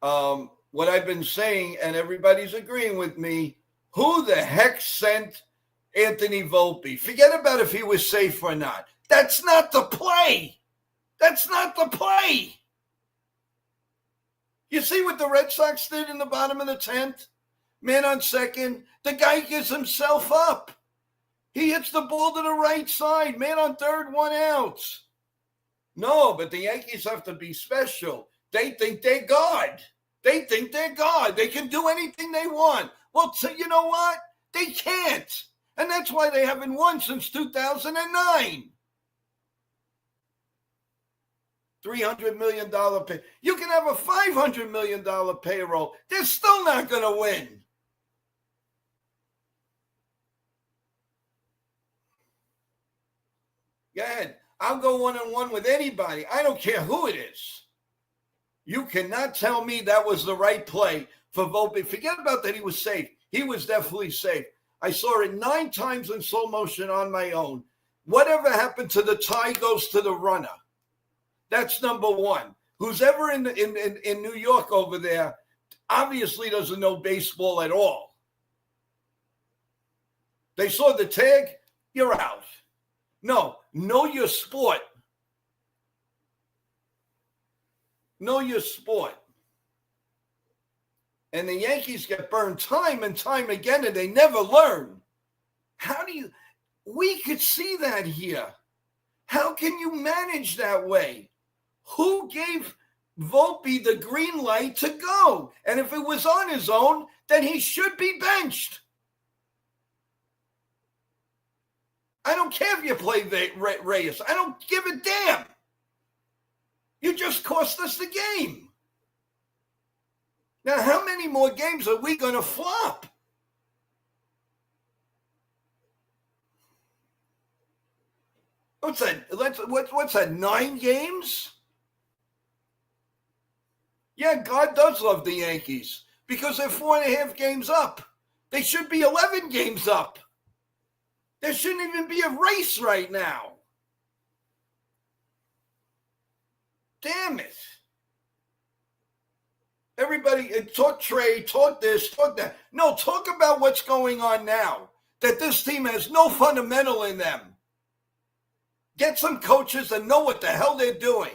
what I've been saying, and everybody's agreeing with me, who the heck sent Anthony Volpe? Forget about if he was safe or not. That's not the play. You see what the Red Sox did in the bottom of the 10th? Man on second. The guy gives himself up. He hits the ball to the right side. Man on third, one out. No, but the Yankees have to be special. They think they're God. They can do anything they want. Well, so you know what? They can't. And that's why they haven't won since 2009. $300 million pay. You can have a $500 million payroll. They're still not going to win. Go ahead. I'll go one-on-one with anybody. I don't care who it is. You cannot tell me that was the right play for Volpe. Forget about that he was safe. He was definitely safe. I saw it 9 times in slow motion on my own. Whatever happened to the tie goes to the runner. That's number one. Who's ever in New York over there obviously doesn't know baseball at all. They saw the tag, you're out. No, know your sport. Know your sport. And the Yankees get burned time and time again, and they never learn. We could see that here. How can you manage that way? Who gave Volpe the green light to go? And if it was on his own, then he should be benched. I don't care if you play Reyes. I don't give a damn. You just cost us the game. Now, how many more games are we going to flop? What's that? What's that, 9 games? Yeah, God does love the Yankees because they're 4.5 games up. They should be 11 games up. There shouldn't even be a race right now. Damn it. Everybody, talk trade, talk this, talk that. No, talk about what's going on now. That this team has no fundamental in them. Get some coaches that know what the hell they're doing.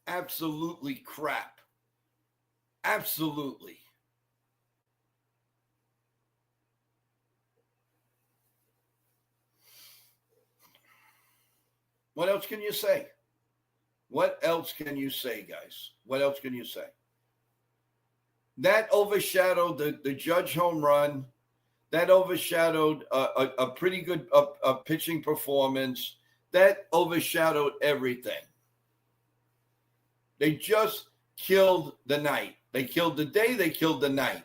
Absolutely crap. Absolutely. What else can you say? What else can you say, guys? What else can you say? That overshadowed the Judge home run. That overshadowed a pretty good pitching performance. That overshadowed everything. They just killed the night. They killed the day. They killed the night.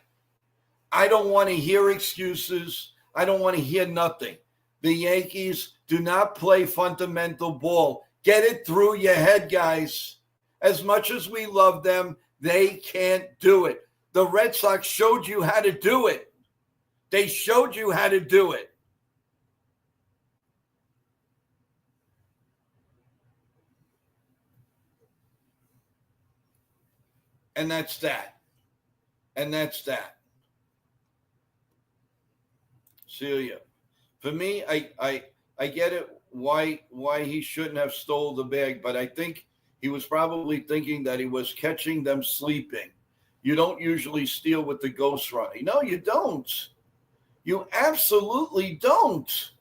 I don't want to hear excuses. I don't want to hear nothing. The Yankees do not play fundamental ball. Get it through your head, guys. As much as we love them, they can't do it. The Red Sox showed you how to do it. They showed you how to do it. And that's that. And that's that. Celia. For me, I get it why he shouldn't have stole the bag, but I think he was probably thinking that he was catching them sleeping. You don't usually steal with the ghost running. No, you don't. You absolutely don't.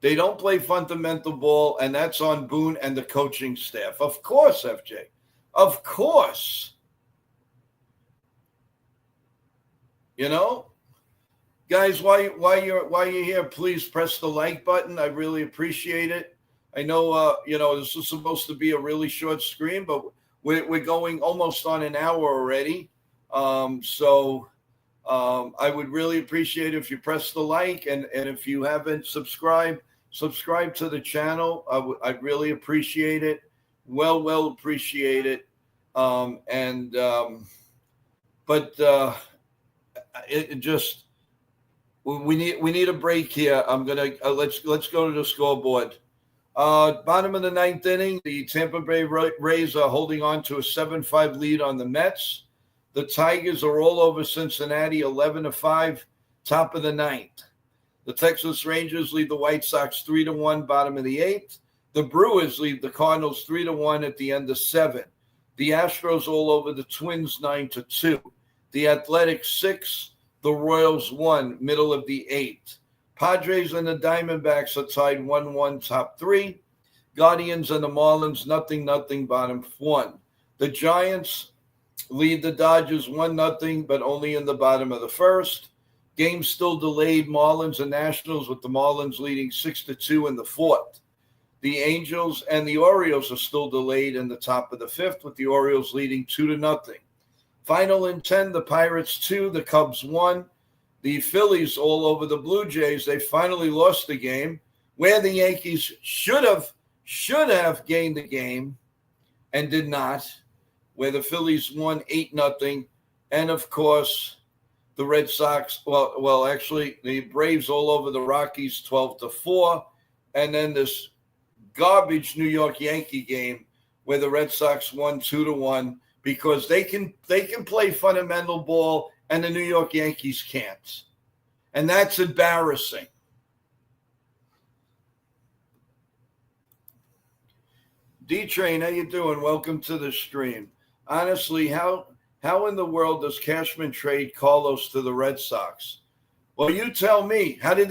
They don't play fundamental ball, and that's on Boone and the coaching staff. Of course, FJ. Of course. You know? Guys, while you're here, please press the like button. I really appreciate it. I know this is supposed to be a really short stream, but we're going almost on an hour already. So I would really appreciate it if you press the like, and if you haven't subscribe to the channel. I'd really appreciate it. Well appreciate it. It just. We need a break here. I'm gonna let's go to the scoreboard. Bottom of the ninth inning, the Tampa Bay Rays are holding on to a 7-5 lead on the Mets. The Tigers are all over Cincinnati, 11-5, top of the ninth. The Texas Rangers lead the White Sox 3-1, bottom of the eighth. The Brewers lead the Cardinals 3-1 at the end of 7. The Astros all over the Twins 9-2. The Athletics 6. The Royals 1, middle of the 8th. Padres and the Diamondbacks are tied 1-1, top 3. Guardians and the Marlins, 0-0, bottom 1. The Giants lead the Dodgers 1-0, but only in the bottom of the first. Game still delayed, Marlins and Nationals, with the Marlins leading 6-2 in the 4th. The Angels and the Orioles are still delayed in the top of the 5th, with the Orioles leading 2-0. Final in 10, the Pirates 2, the Cubs 1. The Phillies all over the Blue Jays. They finally lost the game where the Yankees should have gained the game and did not, where the Phillies won 8-0. And, of course, the Red Sox, actually, the Braves all over the Rockies 12-4. And then this garbage New York Yankee game where the Red Sox won 2-1. Because they can play fundamental ball and the New York Yankees can't. And that's embarrassing. D-Train, how you doing? Welcome to the stream. Honestly, how in the world does Cashman trade Carlos to the Red Sox? Well, you tell me. How did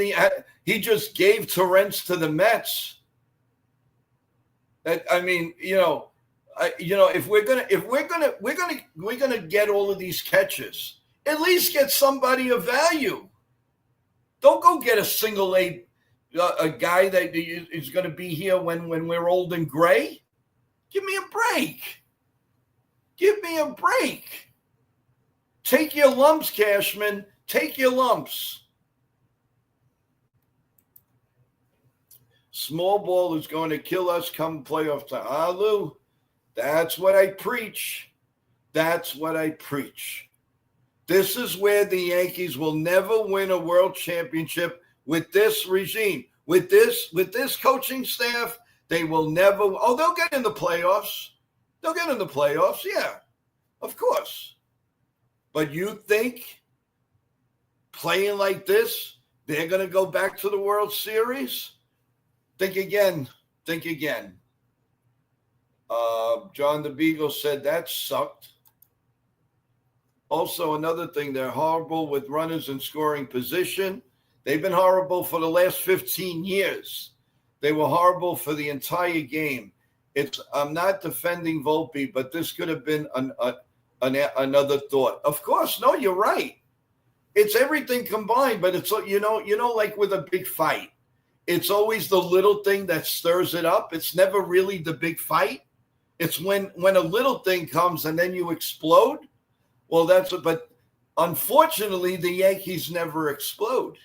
he just gave Torrance to the Mets? If we're gonna get all of these catches, at least get somebody of value. Don't go get a single A, a guy that is going to be here when we're old and gray. Give me a break. Give me a break. Take your lumps, Cashman. Take your lumps. Small ball is going to kill us come playoff time. Lou. That's what I preach. That's what I preach. This is where the Yankees will never win a world championship with this regime, with this coaching staff, they will never. Oh, they'll get in the playoffs. They'll get in the playoffs. Yeah, of course. But you think playing like this, they're going to go back to the World Series? Think again. Think again. John the Beagle said that sucked. Also, another thing, they're horrible with runners in scoring position. They've been horrible for the last 15 years. They were horrible for the entire game. I'm not defending Volpe, but this could have been another thought. Of course, no, you're right. It's everything combined, but it's, like with a big fight, it's always the little thing that stirs it up. It's never really the big fight. It's when a little thing comes and then you explode. Well, but unfortunately, the Yankees never explode.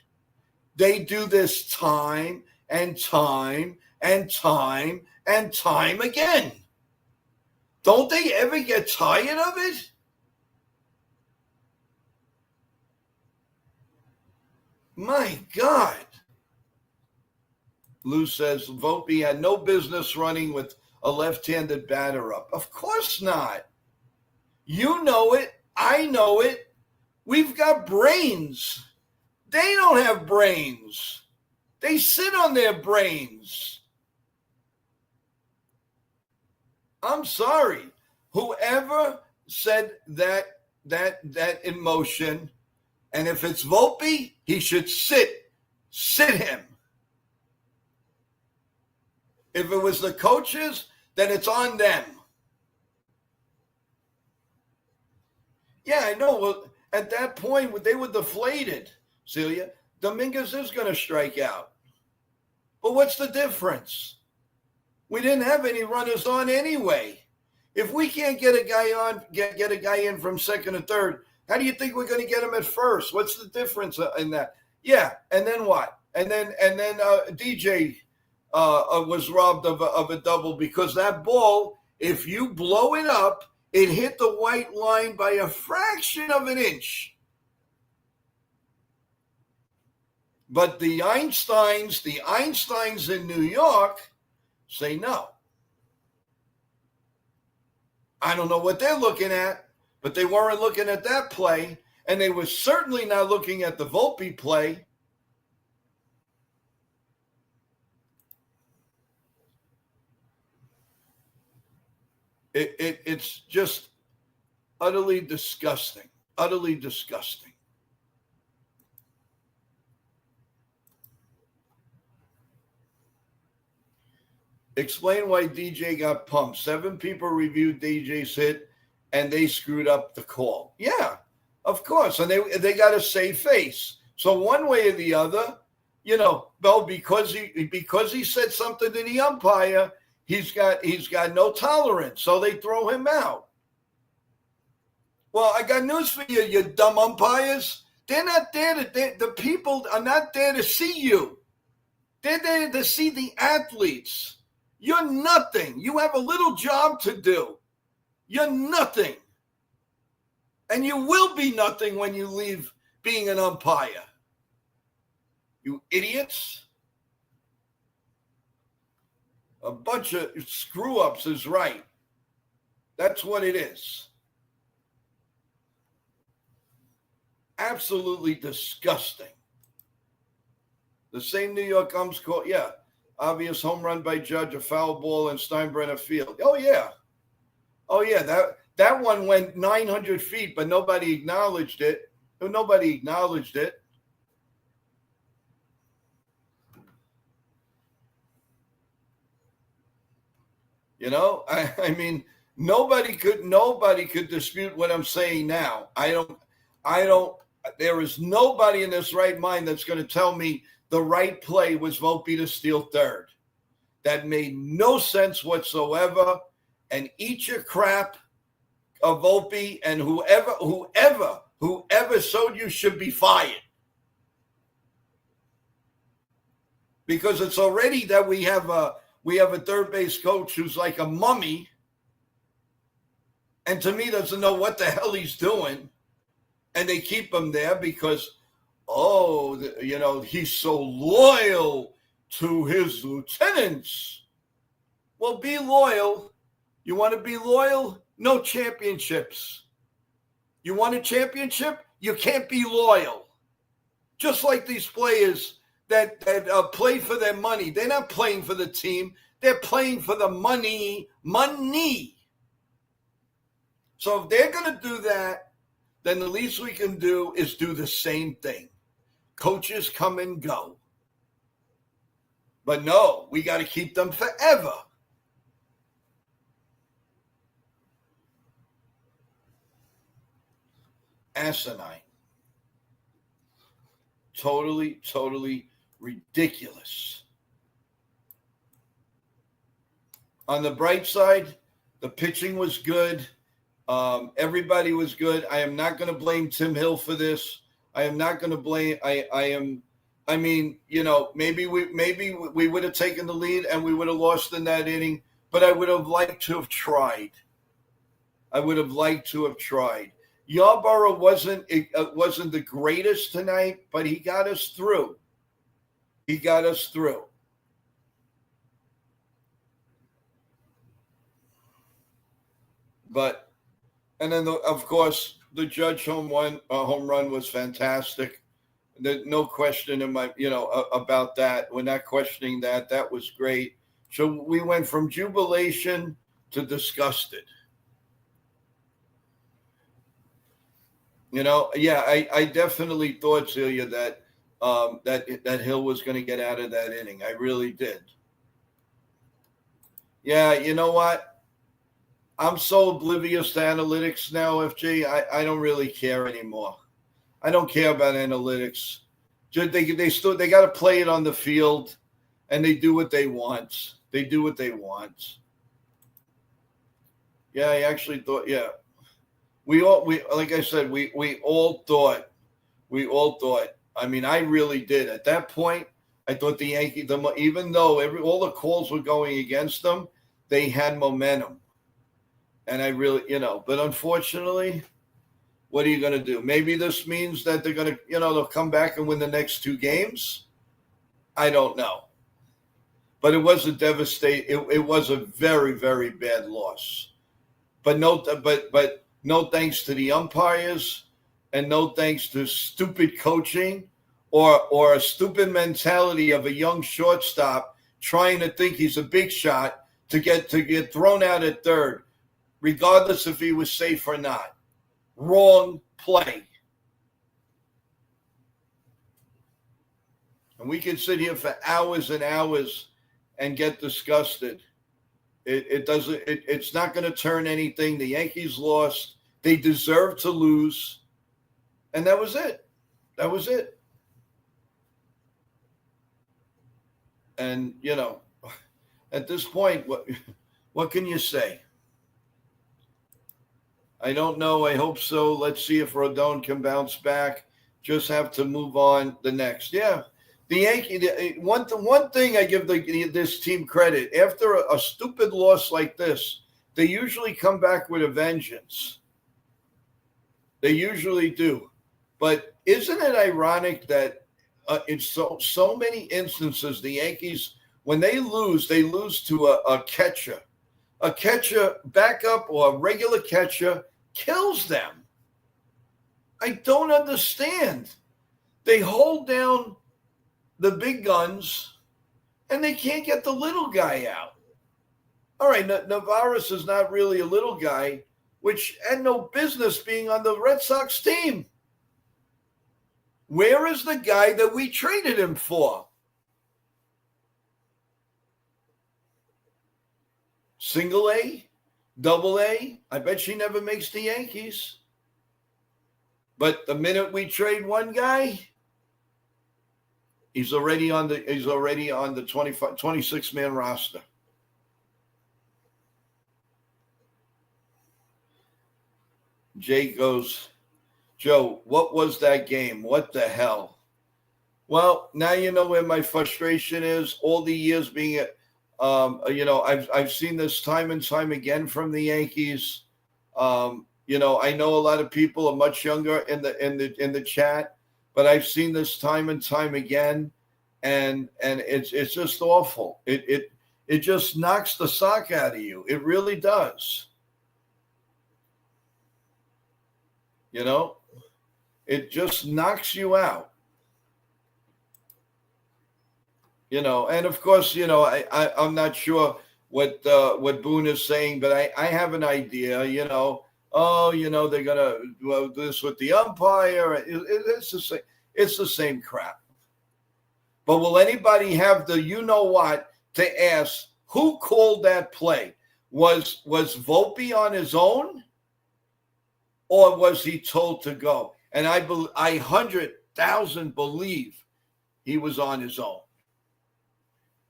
They do this time and time and time and time again. Don't they ever get tired of it? My God. Lou says Volpe had no business running with a left-handed batter up. Of course not. You know it. I know it. We've got brains. They don't have brains. They sit on their brains. I'm sorry. Whoever said that emotion, and if it's Volpe, he should sit him. If it was the coaches, then it's on them. Yeah, I know. Well, at that point, they were deflated, Celia. Dominguez is going to strike out. But what's the difference? We didn't have any runners on anyway. If we can't get a guy on, get a guy in from second or third, how do you think we're going to get him at first? What's the difference in that? Yeah, and then what? And then DJ was robbed of a double because that ball, if you blow it up, it hit the white line by a fraction of an inch. But the Einsteins in New York say no. I don't know what they're looking at, but they weren't looking at that play, and they were certainly not looking at the Volpe play. It's just utterly disgusting. Utterly disgusting. Explain why DJ got pumped. 7 people reviewed DJ's hit, and they screwed up the call. Yeah, of course. And they got a safe face. So one way or the other, because he said something to the umpire, he's got no tolerance. So they throw him out. Well, I got news for you, you dumb umpires. They're not there the people are not there to see you. They're there to see the athletes. You're nothing. You have a little job to do. You're nothing. And you will be nothing when you leave being an umpire. You idiots. A bunch of screw-ups is right. That's what it is. Absolutely disgusting. The same New York umps call, yeah. Obvious home run by Judge, a foul ball in Steinbrenner Field. Oh, yeah. That one went 900 feet, but nobody acknowledged it. Nobody acknowledged it. I mean, nobody could dispute what I'm saying now. There is nobody in this right mind that's going to tell me the right play was Volpe to steal third. That made no sense whatsoever. And eat your crap of Volpe, and whoever sold you should be fired. Because it's already that we have a third base coach who's like a mummy, and to me doesn't know what the hell he's doing, and they keep him there because oh, he's so loyal to his lieutenants. Well, be loyal. You want to be loyal? No championships. You want a championship? You can't be loyal. Just like these players that play for their money. They're not playing for the team. They're playing for the money. Money. So if they're going to do that, then the least we can do is do the same thing. Coaches come and go. But no, we got to keep them forever. Asinine. Totally ridiculous. On the bright side, the pitching was good. Everybody was good. I am not going to blame Tim Hill for this. I am not going to blame. Maybe we would have taken the lead and we would have lost in that inning, but I would have liked to have tried. Yarborough wasn't the greatest tonight, but he got us through. But, and then of course the Judge home run was fantastic. There's no question about that. We're not questioning that. That was great. So we went from jubilation to disgusted. I definitely thought, Celia, that Hill was going to get out of that inning. I really did. Yeah, you know what? I'm so oblivious to analytics now, FG. I don't really care anymore. I don't care about analytics. They got to play it on the field, and they do what they want. Yeah, I actually thought. Yeah. We like I said, we all thought. I mean, I really did. At that point, I thought the Yankees, even though all the calls were going against them, they had momentum. And I really, but unfortunately, what are you going to do? Maybe this means that they're going to, they'll come back and win the next two games. I don't know. But it was a it was a very, very bad loss. But no thanks to the umpires, and no thanks to stupid coaching or a stupid mentality of a young shortstop trying to think he's a big shot to get thrown out at third, regardless if he was safe or not. Wrong play. And we can sit here for hours and hours and get disgusted. It's not going to turn anything. The Yankees lost. They deserved to lose. And that was it. And, at this point, what can you say? I don't know. I hope so. Let's see if Rodon can bounce back. Just have to move on the next. Yeah. The Yankee, one thing I give this team credit, after a stupid loss like this, they usually come back with a vengeance. They usually do. But isn't it ironic that in so many instances, the Yankees, when they lose to a catcher. A catcher, backup or a regular catcher, kills them. I don't understand. They hold down the big guns, and they can't get the little guy out. All right, Navarez is not really a little guy, which had no business being on the Red Sox team. Where is the guy that we traded him for? Single A? Double A? I bet she never makes the Yankees. But the minute we trade one guy, he's already on the 26-man roster. Jay goes, Joe, what was that game? What the hell? Well, now you know where my frustration is. All the years being, I've seen this time and time again from the Yankees. I know a lot of people are much younger in the chat. but I've seen this time and time again, and it's just awful. It just knocks the sock out of you. It really does. You know, it just knocks you out. You know, and of course, you know, I'm not sure what Boone is saying, but I have an idea. You know, oh, you know, they're gonna do this with the umpire. It's the same. It's the same crap. But will anybody have the you know what to ask who called that play? Was Volpe on his own, or was he told to go? And I 100,000 believe he was on his own.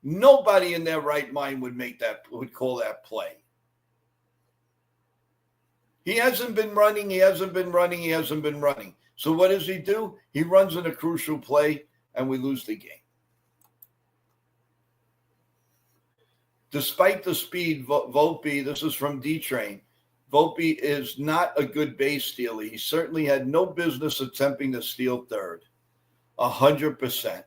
Nobody in their right mind would call that play. He hasn't been running. So what does he do? He runs in a crucial play, and we lose the game. Despite the speed, Volpe, this is from D-Train, Volpe is not a good base stealer. He certainly had no business attempting to steal third. 100%.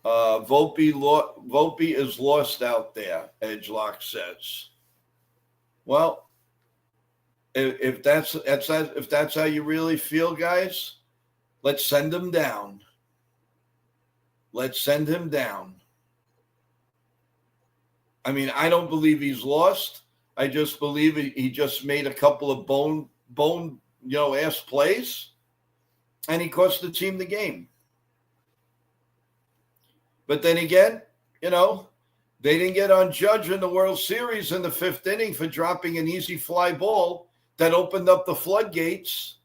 Volpe is lost out there, Edgelock says. Well, if that's how you really feel, guys, let's send him down. Let's send him down. I mean, I don't believe he's lost. I just believe he just made a couple of bone ass plays, and he cost the team the game. But then again, you know, they didn't get on Judge in the World Series in the fifth inning for dropping an easy fly ball that opened up the floodgates.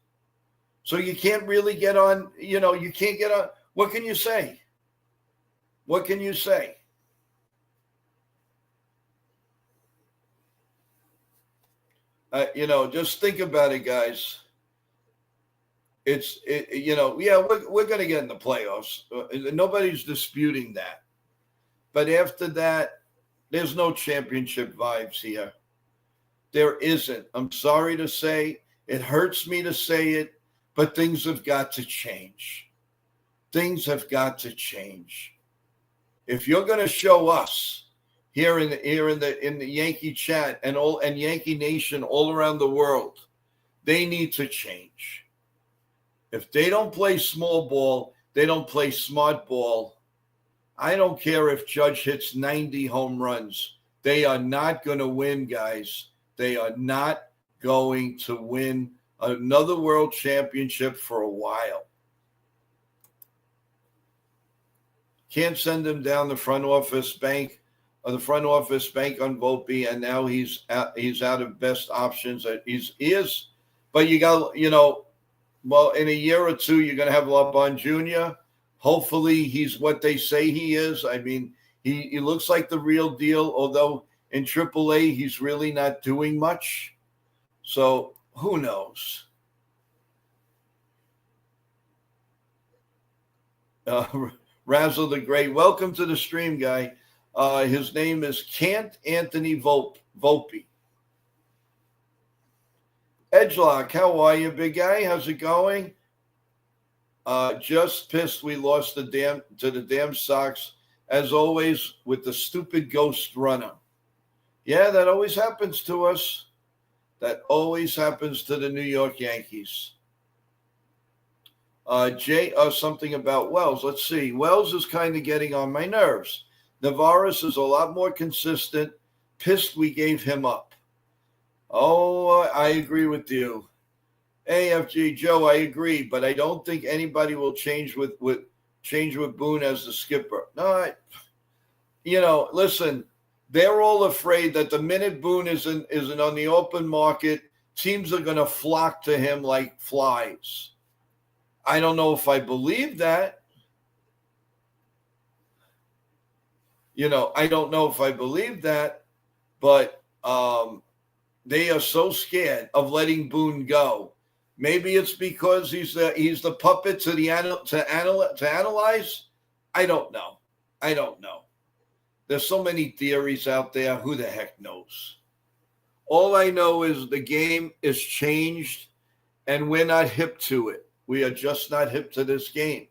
So you can't really get on, you can't get on. What can you say? What can you say? Just think about it, guys. We're going to get in the playoffs. Nobody's disputing that. But after that, there's no championship vibes here. There isn't. I'm sorry to say. It hurts me to say it, but things have got to change. Things have got to change. If you're going to show us here in the Yankee chat and Yankee Nation all around the world, they need to change. If they don't play small ball, they don't play smart ball. I don't care if Judge hits 90 home runs. They are not going to win, guys. They are not going to win another world championship for a while. Can't send him down the front office bank on Volpe, and now he's out of best options. He is, but you got, well, in a year or two, you're going to have LeBron Jr. Hopefully, he's what they say he is. I mean, he looks like the real deal, although in AAA, he's really not doing much. So who knows? Razzle the Great, welcome to the stream, guy. His name is Cant Anthony Volpe. Edgelock, how are you, big guy? How's it going? Just pissed we lost to the damn Sox, as always, with the stupid ghost runner. Yeah, that always happens to us. That always happens to the New York Yankees. Something about Wells. Let's see. Wells is kind of getting on my nerves. Navarez is a lot more consistent. Pissed we gave him up. Oh, I agree with you. AFG Joe, I agree, but I don't think anybody will change with Boone as the skipper. No, listen, they're all afraid that the minute Boone isn't on the open market, teams are going to flock to him like flies. I don't know if I believe that. I don't know if I believe that, but they are so scared of letting Boone go. Maybe it's because he's the puppet to analyze. I don't know. There's so many theories out there. Who the heck knows? All I know is the game is changed, and we're not hip to it. We are just not hip to this game.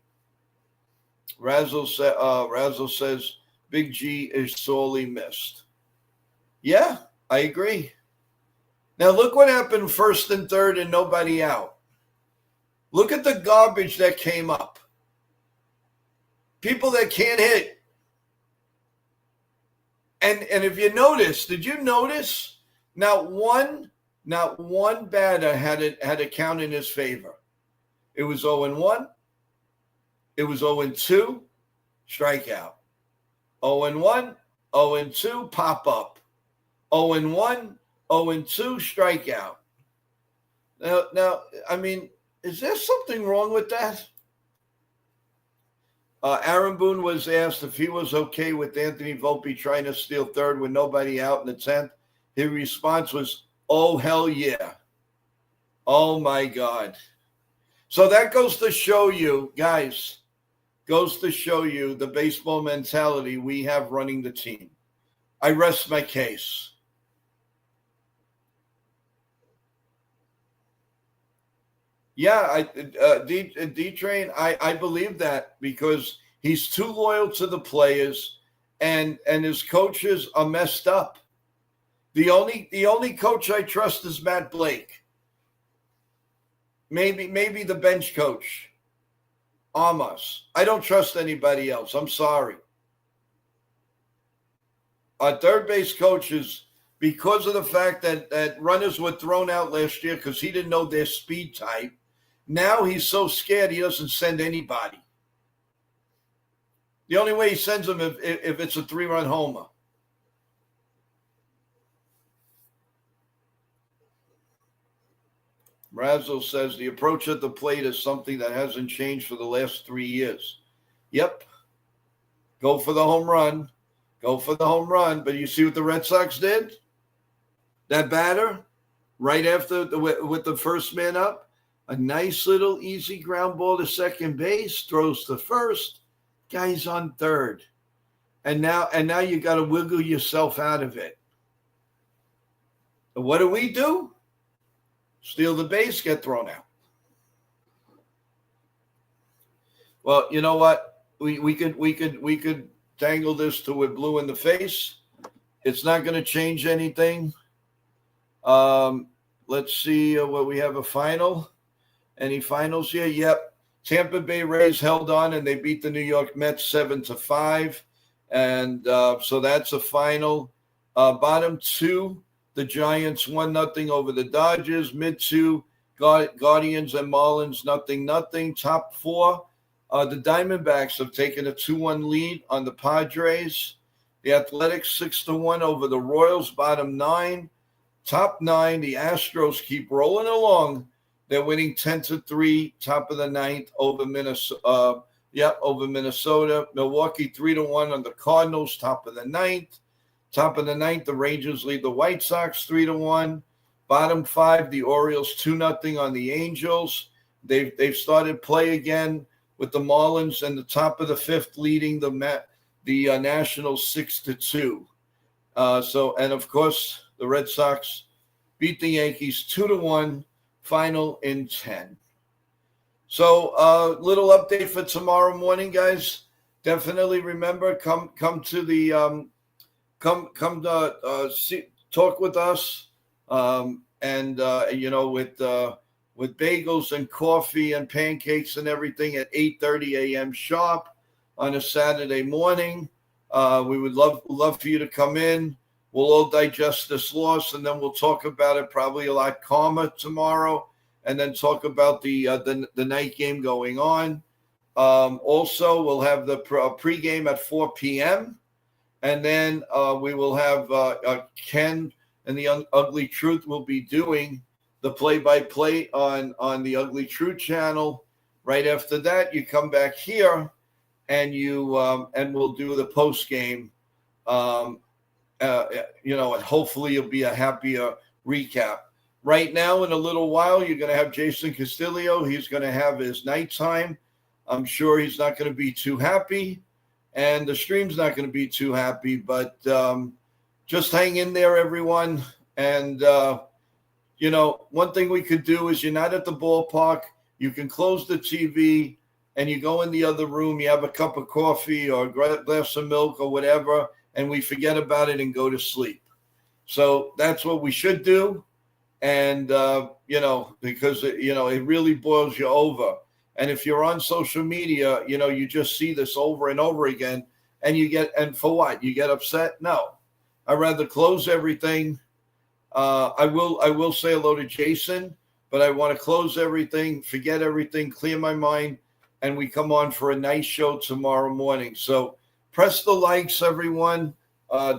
Razzle says Big G is sorely missed. Yeah, I agree. Now look what happened first and third and nobody out. Look at the garbage that came up. People that can't hit. And if you notice, did you notice? Not one batter had a count in his favor. It was 0-1. It was 0-2, strikeout. 0-1, 0-2, pop up. 0-1, 0-2, strikeout. Now, I mean, is there something wrong with that? Aaron Boone was asked if he was okay with Anthony Volpe trying to steal third with nobody out in the 10th. His response was, oh, hell yeah. Oh, my God. So that goes to show you, guys, the baseball mentality we have running the team. I rest my case. Yeah, D-Train, I believe that because he's too loyal to the players and his coaches are messed up. The only coach I trust is Matt Blake. Maybe the bench coach, Amos. I don't trust anybody else. I'm sorry. Our third base coaches, because of the fact that runners were thrown out last year because he didn't know their speed type, now he's so scared he doesn't send anybody. The only way he sends them if it's a 3-run homer. Razzle says the approach at the plate is something that hasn't changed for the last 3 years. Yep. Go for the home run. Go for the home run. But you see what the Red Sox did? That batter, right after with the first man up, a nice little easy ground ball to second base, throws to first, guy's on third. And now you got to wiggle yourself out of it. And what do? Steal the base, get thrown out. Well, you know what? We could tangle this till we're blue in the face. It's not going to change anything. Let's see what we have a final. Any finals here? Yep. Tampa Bay Rays held on and they beat the New York Mets 7-5. And so that's a final. Bottom two, the Giants 1-0 over the Dodgers. Mid two, Guardians and Marlins 0-0. Top four, the Diamondbacks have taken a 2-1 lead on the Padres. The Athletics 6-1 over the Royals. Bottom nine. Top nine, the Astros keep rolling along. They're winning 10-3, top of the ninth over Minnesota. Over Minnesota. Milwaukee 3-1 on the Cardinals, top of the ninth. Top of the ninth, the Rangers lead the White Sox 3-1. Bottom five, the Orioles 2-0 on the Angels. They've started play again with the Marlins and the top of the fifth leading the Nationals 6-2. And of course, the Red Sox beat the Yankees 2-1. Final in 10. So little update for tomorrow morning, guys. Definitely remember, come to the talk with us, with bagels and coffee and pancakes and everything at 8:30 a.m. sharp on a Saturday morning. We would love for you to come in. We'll all digest this loss, and then we'll talk about it probably a lot calmer tomorrow, and then talk about the night game going on. Also, we'll have the pregame at 4 p.m., and then we will have Ken and the Ugly Truth will be doing the play-by-play on the Ugly Truth channel. Right after that, you come back here, and we'll do the post-game. And hopefully it'll be a happier recap. Right now, in a little while, you're going to have Jason Castillo. He's going to have his nighttime. I'm sure he's not going to be too happy, and the stream's not going to be too happy, but just hang in there, everyone, and one thing we could do is you're not at the ballpark. You can close the TV and you go in the other room. You have a cup of coffee or a glass of milk or whatever, and we forget about it and go to sleep. So that's what we should do. And, because, it really boils you over. And if you're on social media, you just see this over and over again and and for what? You get upset? No, I'd rather close everything. I will say hello to Jason, but I want to close everything, forget everything, clear my mind, and we come on for a nice show tomorrow morning. So press the likes, everyone.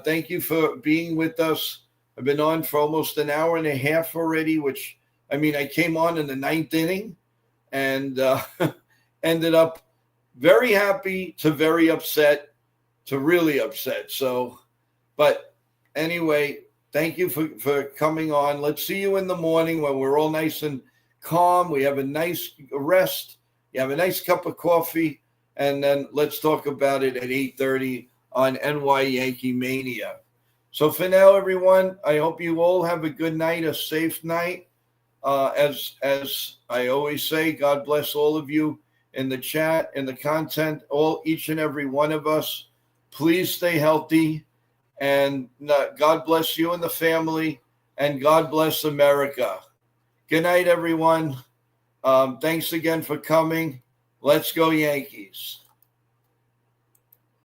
Thank you for being with us. I've been on for almost an hour and a half already, I came on in the 9th inning and ended up very happy to very upset to really upset. So, but anyway, thank you for coming on. Let's see you in the morning when we're all nice and calm. We have a nice rest. You have a nice cup of coffee, and then let's talk about it at 8:30 on NY Yankee Mania. So for now, everyone, I hope you all have a good night, a safe night. As I always say, God bless all of you in the chat, in the content, each and every one of us. Please stay healthy, and God bless you and the family, and God bless America. Good night, everyone. Thanks again for coming. Let's go Yankees.